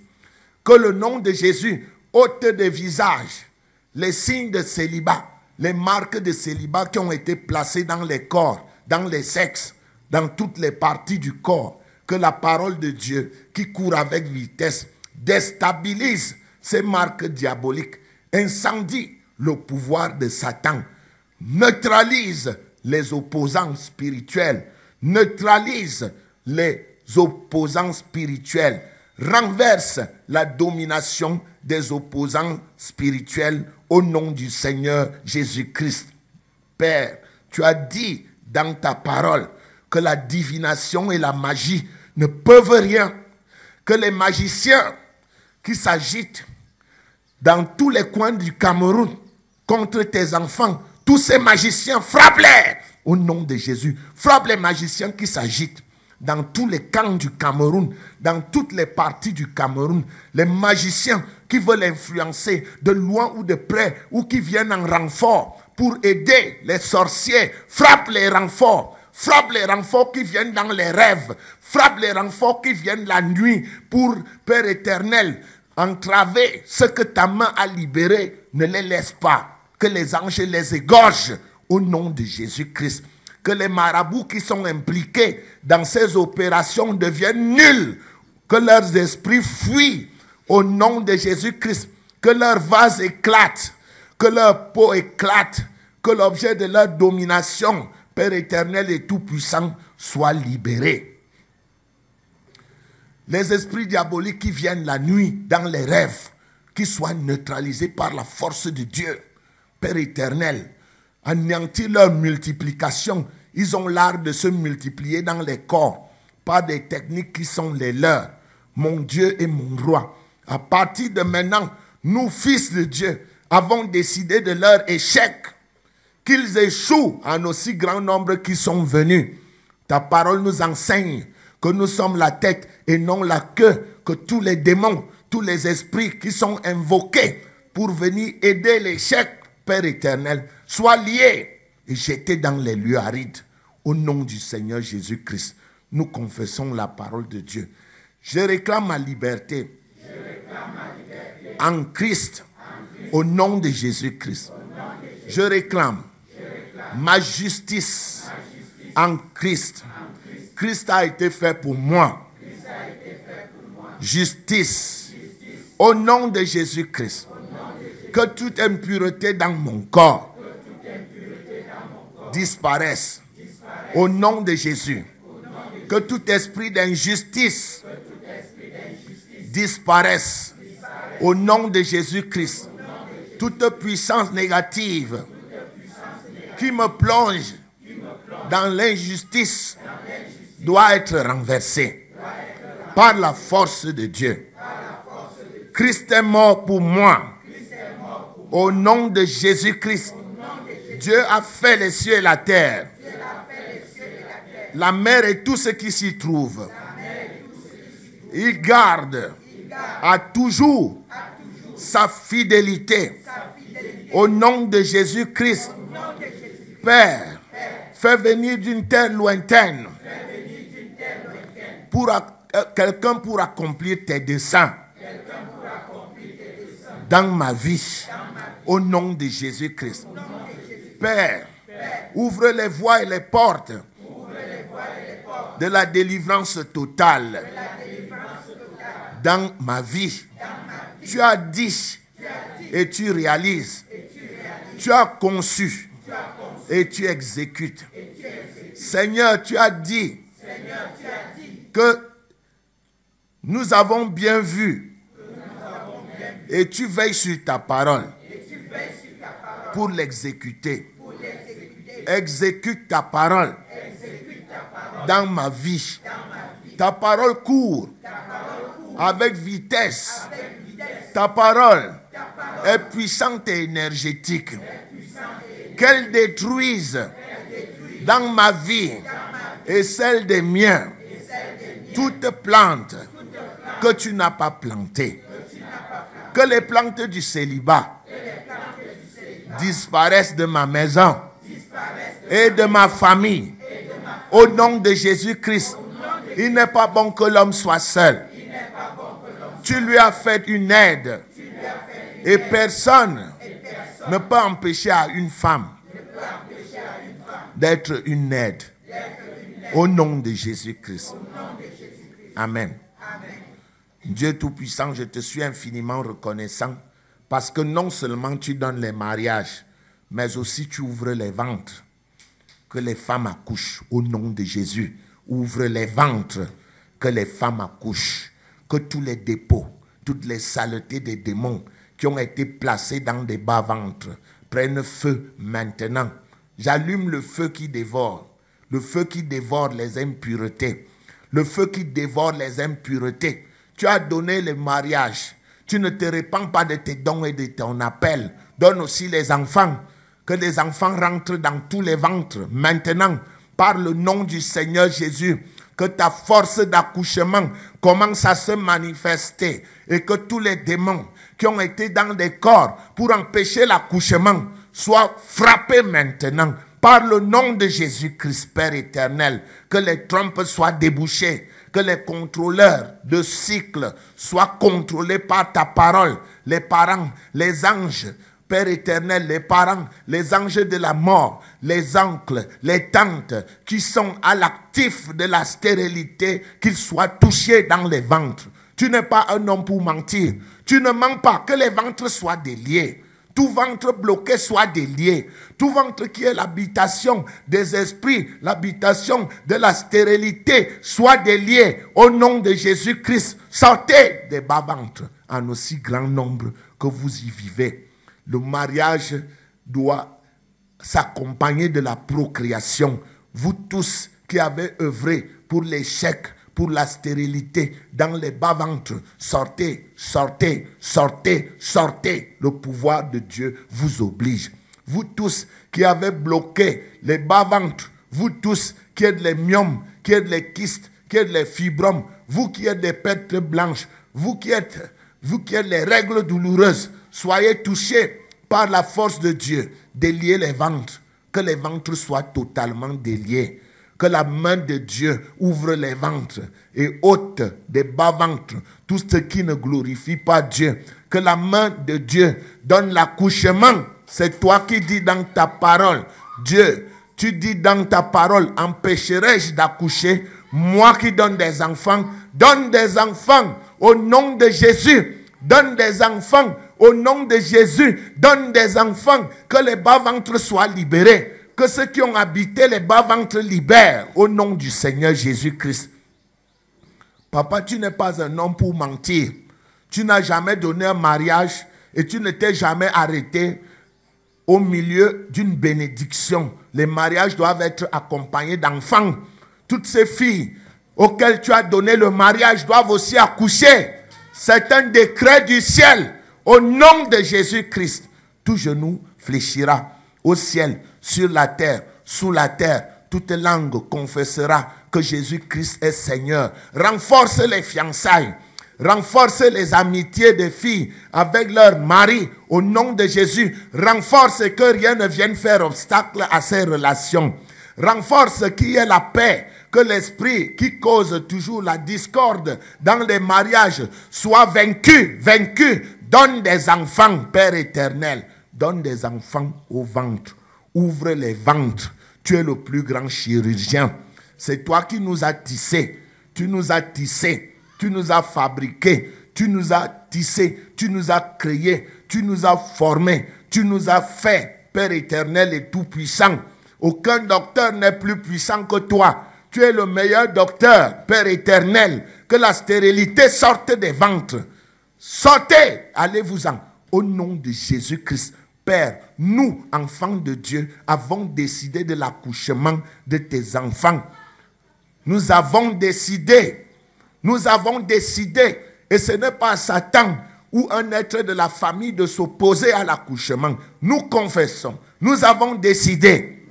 que le nom de Jésus ôte des visages les signes de célibat, les marques de célibat qui ont été placées dans les corps, dans les sexes, dans toutes les parties du corps. Que la parole de Dieu qui court avec vitesse déstabilise ces marques diaboliques, incendie le pouvoir de Satan, neutralise les opposants spirituels, neutralise les opposants spirituels, renverse la domination des opposants spirituels au nom du Seigneur Jésus-Christ. Père, tu as dit dans ta parole que la divination et la magie ne peuvent rien, que les magiciens qui s'agitent dans tous les coins du Cameroun contre tes enfants, tous ces magiciens, frappe-les au nom de Jésus. Frappe les magiciens qui s'agitent dans tous les camps du Cameroun, dans toutes les parties du Cameroun, les magiciens qui veulent influencer de loin ou de près, ou qui viennent en renfort pour aider les sorciers, frappe les renforts. Frappe les renforts qui viennent dans les rêves. Frappe les renforts qui viennent la nuit pour, Père éternel, entraver ce que ta main a libéré. Ne les laisse pas. Que les anges les égorgent au nom de Jésus-Christ. Que les marabouts qui sont impliqués dans ces opérations deviennent nuls. Que leurs esprits fuient au nom de Jésus-Christ. Que leur vase éclate. Que leur peau éclate. Que l'objet de leur domination, Père éternel et tout-puissant, soit libéré. Les esprits diaboliques qui viennent la nuit dans les rêves, qu'ils soient neutralisés par la force de Dieu. Père éternel, anéantir leur multiplication. Ils ont l'art de se multiplier dans les corps par des techniques qui sont les leurs. Mon Dieu et mon roi, à partir de maintenant, nous, fils de Dieu, avons décidé de leur échec. Qu'ils échouent en aussi grand nombre qui sont venus. Ta parole nous enseigne que nous sommes la tête et non la queue, que tous les démons, tous les esprits qui sont invoqués pour venir aider l'échec, Père éternel, soient liés et jetés dans les lieux arides. Au nom du Seigneur Jésus-Christ, nous confessons la parole de Dieu. Je réclame ma liberté. en Christ, au nom de Jésus-Christ. Je réclame ma justice en Christ. Christ a été fait pour moi. Justice au nom de Jésus-Christ. Que toute impureté dans mon corps disparaisse au nom de Jésus. Que tout esprit d'injustice disparaisse au nom de Jésus-Christ. Toute puissance négative qui me plonge dans l'injustice doit être renversée par la force de Dieu. Christ est mort pour moi. Au nom de Jésus-Christ, Dieu a fait les cieux et la terre, la mer et tout ce qui s'y trouve. Il garde à toujours sa fidélité. Au nom de Jésus-Christ, Père, fais venir d'une terre lointaine quelqu'un pour accomplir tes desseins dans ma vie. Au nom de Jésus-Christ. Père, ouvre les voies et les portes de la délivrance totale dans ma vie. Tu as dit et tu réalises. Tu as conçu et tu exécutes. Seigneur, tu as dit que nous avons bien vu et tu veilles sur ta parole pour l'exécuter. Exécute ta parole dans ma vie. Ta parole court avec vitesse. Ta parole est puissante et énergétique. Qu'elle détruise dans ma vie et celle des miens toute plante que tu n'as pas plantée. Que les plantes du célibat disparaissent de ma maison et de ma famille. Au nom de Jésus-Christ, il n'est pas bon que l'homme soit seul. Tu lui as fait une aide. Et personne ne peut empêcher à une femme d'être une aide. Au nom de Jésus-Christ. Amen. Dieu Tout-Puissant, je te suis infiniment reconnaissant parce que non seulement tu donnes les mariages, mais aussi tu ouvres les ventres. Que les femmes accouchent au nom de Jésus. Ouvre les ventres, que les femmes accouchent. Que tous les dépôts, toutes les saletés des démons qui ont été placés dans des bas-ventres prennent feu maintenant. J'allume le feu qui dévore. Le feu qui dévore les impuretés. Le feu qui dévore les impuretés. Tu as donné le mariage. Tu ne te répands pas de tes dons et de ton appel. Donne aussi les enfants. Que les enfants rentrent dans tous les ventres. Maintenant, par le nom du Seigneur Jésus, que ta force d'accouchement commence à se manifester. Et que tous les démons qui ont été dans des corps pour empêcher l'accouchement soient frappés maintenant. Par le nom de Jésus-Christ, Père éternel, que les trompes soient débouchées. Que les contrôleurs de cycle soient contrôlés par ta parole. Les parents, les anges, Père éternel, les parents, les anges de la mort, les oncles, les tantes qui sont à l'actif de la stérilité, qu'ils soient touchés dans les ventres. Tu n'es pas un homme pour mentir. Tu ne mens pas, que les ventres soient déliés. Tout ventre bloqué soit délié. Tout ventre qui est l'habitation des esprits, l'habitation de la stérilité, soit délié au nom de Jésus-Christ. Sortez des bas-ventres en aussi grand nombre que vous y vivez. Le mariage doit s'accompagner de la procréation. Vous tous qui avez œuvré pour l'échec, pour la stérilité dans les bas-ventres, sortez, sortez, sortez, sortez. Le pouvoir de Dieu vous oblige. Vous tous qui avez bloqué les bas-ventres, vous tous qui êtes les myomes, qui êtes les kystes, qui êtes les fibromes, vous qui êtes des pertes blanches, vous qui êtes les règles douloureuses, soyez touchés par la force de Dieu. Déliez les ventres, que les ventres soient totalement déliés. Que la main de Dieu ouvre les ventres et ôte des bas-ventres tout ce qui ne glorifie pas Dieu. Que la main de Dieu donne l'accouchement. C'est toi qui dis dans ta parole, Dieu, tu dis dans ta parole, empêcherai-je d'accoucher? Moi qui donne des enfants au nom de Jésus. Donne des enfants au nom de Jésus. Donne des enfants, que les bas-ventres soient libérés. Que ceux qui ont habité les bas-ventres libèrent au nom du Seigneur Jésus-Christ. Papa, tu n'es pas un homme pour mentir. Tu n'as jamais donné un mariage et tu ne t'es jamais arrêté au milieu d'une bénédiction. Les mariages doivent être accompagnés d'enfants. Toutes ces filles auxquelles tu as donné le mariage doivent aussi accoucher. C'est un décret du ciel. Au nom de Jésus-Christ, tout genou fléchira au ciel, sur la terre, sous la terre. Toute langue confessera que Jésus-Christ est Seigneur. Renforce les fiançailles. Renforce les amitiés des filles avec leur mari au nom de Jésus. Renforce que rien ne vienne faire obstacle à ces relations. Renforce qu'il y ait la paix, que l'esprit qui cause toujours la discorde dans les mariages soit vaincu. Donne des enfants, Père éternel. Donne des enfants au ventre. Ouvre les ventres. Tu es le plus grand chirurgien. C'est toi qui nous as tissés. Tu nous as tissés. Tu nous as fabriqués. Tu nous as tissés. Tu nous as créés. Tu nous as formés. Tu nous as fait, Père éternel et tout-puissant. Aucun docteur n'est plus puissant que toi. Tu es le meilleur docteur, Père éternel. Que la stérilité sorte des ventres. Sortez, allez-vous-en. Au nom de Jésus-Christ. Père, nous, enfants de Dieu, avons décidé de l'accouchement de tes enfants. Nous avons décidé. Et ce n'est pas Satan ou un être de la famille de s'opposer à l'accouchement. Nous confessons. Nous avons décidé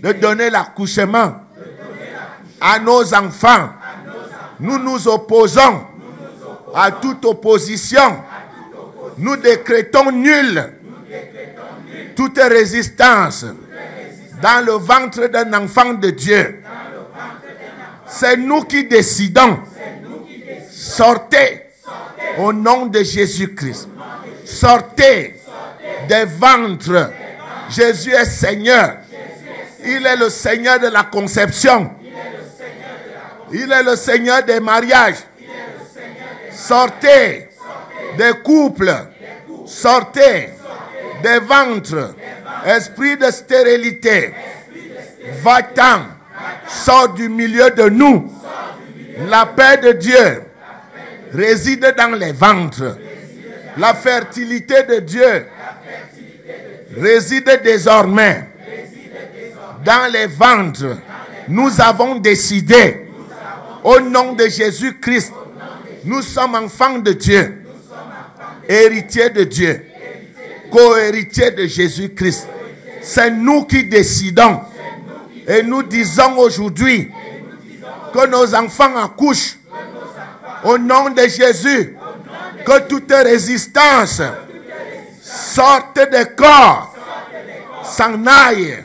de donner l'accouchement à nos enfants. Nous nous opposons à toute opposition. Nous décrétons nul toute résistance dans le ventre d'un enfant de Dieu. C'est nous qui décidons. Sortez au nom de Jésus-Christ. Sortez des ventres. Jésus est Seigneur. Il est le Seigneur de la conception. Il est le Seigneur des mariages. Sortez des couples. Sortez des ventres. Esprit de stérilité. Va-t'en. Sors du milieu de nous. La paix de Dieu réside dans les ventres. La fertilité de Dieu réside désormais dans les ventres. Nous avons décidé, au nom de Jésus-Christ, nous sommes enfants de Dieu, héritiers de Dieu, co-héritiers de Jésus-Christ. C'est nous qui décidons. Et nous disons aujourd'hui que nos enfants accouchent au nom de Jésus. Que toute résistance sorte des corps, s'en aille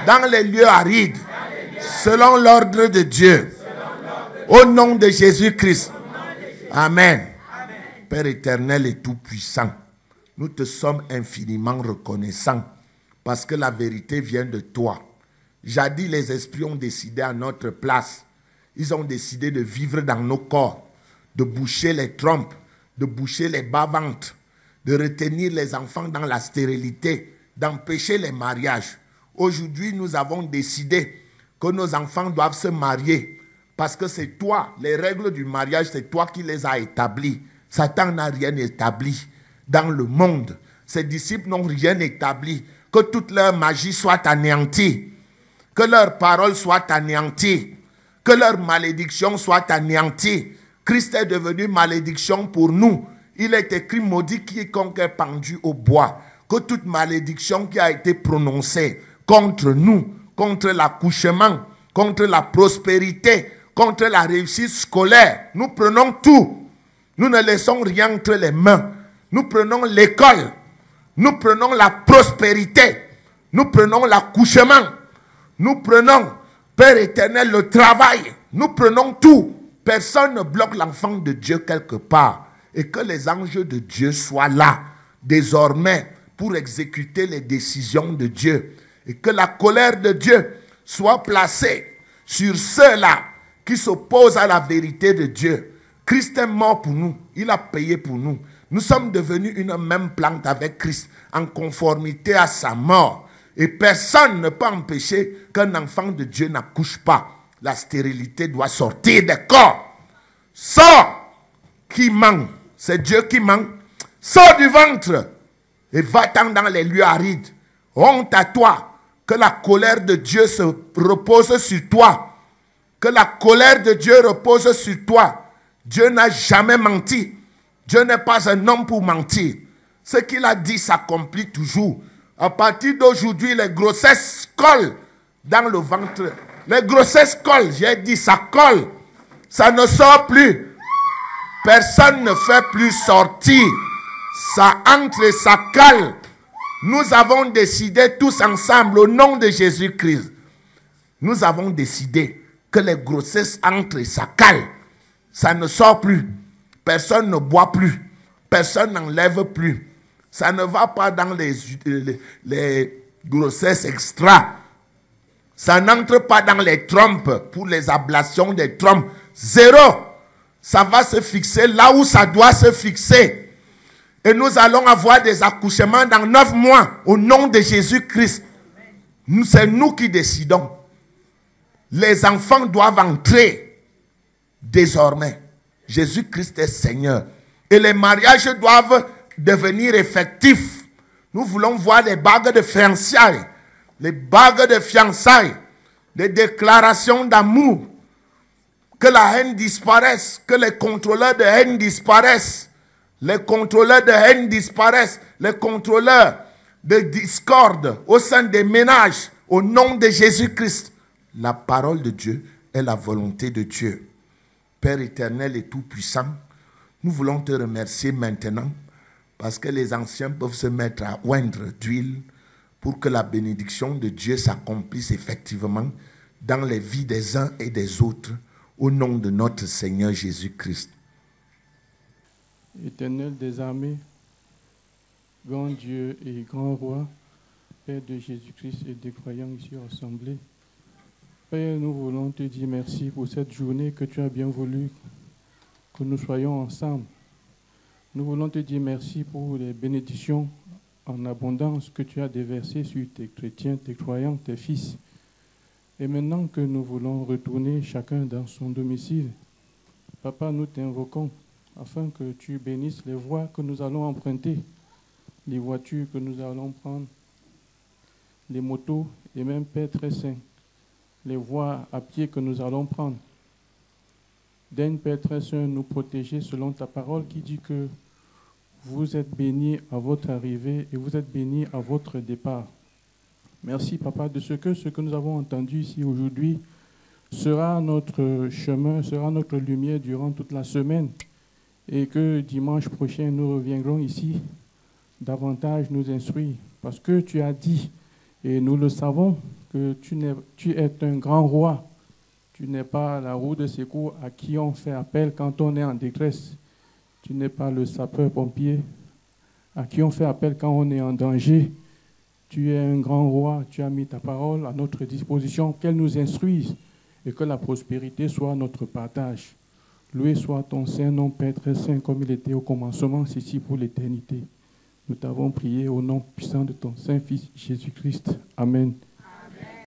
dans les lieux arides, selon l'ordre de Dieu. Au nom de Jésus-Christ. Amen. Père éternel et tout-puissant, nous te sommes infiniment reconnaissants parce que la vérité vient de toi. Jadis, les esprits ont décidé à notre place. Ils ont décidé de vivre dans nos corps, de boucher les trompes, de boucher les bas-ventres, de retenir les enfants dans la stérilité, d'empêcher les mariages. Aujourd'hui, nous avons décidé que nos enfants doivent se marier parce que c'est toi, les règles du mariage, c'est toi qui les as établies. Satan n'a rien établi dans le monde. Ses disciples n'ont rien établi. Que toute leur magie soit anéantie. Que leur parole soit anéantie. Que leur malédiction soit anéantie. Christ est devenu malédiction pour nous. Il est écrit maudit quiconque est pendu au bois. Que toute malédiction qui a été prononcée contre nous, contre l'accouchement, contre la prospérité, contre la réussite scolaire, nous prenons tout. Nous ne laissons rien entre les mains. Nous prenons l'école. Nous prenons la prospérité. Nous prenons l'accouchement. Nous prenons Père éternel, le travail, nous prenons tout. Personne ne bloque l'enfant de Dieu quelque part. Et que les anges de Dieu soient là, désormais, pour exécuter les décisions de Dieu. Et que la colère de Dieu soit placée sur ceux-là qui s'opposent à la vérité de Dieu. Christ est mort pour nous. Il a payé pour nous. Nous sommes devenus une même plante avec Christ, en conformité à sa mort. Et personne ne peut empêcher qu'un enfant de Dieu n'accouche pas. La stérilité doit sortir des corps. Sors! Qui ment? C'est Dieu qui ment. Sors du ventre et va-t'en dans les lieux arides. Honte à toi. Que la colère de Dieu se repose sur toi. Que la colère de Dieu repose sur toi. Dieu n'a jamais menti. Dieu n'est pas un homme pour mentir. Ce qu'il a dit s'accomplit toujours. À partir d'aujourd'hui, les grossesses collent dans le ventre. Les grossesses collent, j'ai dit, ça colle. Ça ne sort plus. Personne ne fait plus sortir. Ça entre et ça cale. Nous avons décidé tous ensemble, au nom de Jésus-Christ, nous avons décidé que les grossesses entrent et ça cale. Ça ne sort plus. Personne ne boit plus. Personne n'enlève plus. Ça ne va pas dans les grossesses extra. Ça n'entre pas dans les trompes pour les ablations des trompes. Zéro. Ça va se fixer là où ça doit se fixer. Et nous allons avoir des accouchements dans 9 mois au nom de Jésus-Christ. C'est nous qui décidons. Les enfants doivent entrer désormais. Jésus-Christ est Seigneur. Et les mariages doivent devenir effectifs. Nous voulons voir les bagues de fiançailles, les bagues de fiançailles, les déclarations d'amour. Que la haine disparaisse, que les contrôleurs de haine disparaissent. Les contrôleurs de haine disparaissent. Les contrôleurs de discorde au sein des ménages. Au nom de Jésus-Christ. La parole de Dieu est la volonté de Dieu. Père éternel et tout-puissant, nous voulons te remercier maintenant parce que les anciens peuvent se mettre à oindre d'huile pour que la bénédiction de Dieu s'accomplisse effectivement dans les vies des uns et des autres au nom de notre Seigneur Jésus-Christ. Éternel des armées, grand Dieu et grand roi, Père de Jésus-Christ et des croyants ici rassemblés, Père, nous voulons te dire merci pour cette journée que tu as bien voulu que nous soyons ensemble. Nous voulons te dire merci pour les bénédictions en abondance que tu as déversées sur tes chrétiens, tes croyants, tes fils. Et maintenant que nous voulons retourner chacun dans son domicile, Papa, nous t'invoquons afin que tu bénisses les voies que nous allons emprunter, les voitures que nous allons prendre, les motos et même, Père très saint, les voies à pied que nous allons prendre. Daigne, Père très saint, nous protéger selon ta parole qui dit que vous êtes bénis à votre arrivée et vous êtes bénis à votre départ. Merci, Papa, de ce que nous avons entendu ici aujourd'hui sera notre chemin, sera notre lumière durant toute la semaine et que dimanche prochain, nous reviendrons ici davantage nous instruire parce que tu as dit, et nous le savons, que tu es un grand roi. Tu n'es pas la roue de secours à qui on fait appel quand on est en détresse. Tu n'es pas le sapeur-pompier à qui on fait appel quand on est en danger. Tu es un grand roi. Tu as mis ta parole à notre disposition, qu'elle nous instruise et que la prospérité soit notre partage. Loué soit ton saint nom, Père très saint, comme il était au commencement, c'est ici pour l'éternité. Nous t'avons prié au nom puissant de ton Saint-Fils Jésus-Christ. Amen.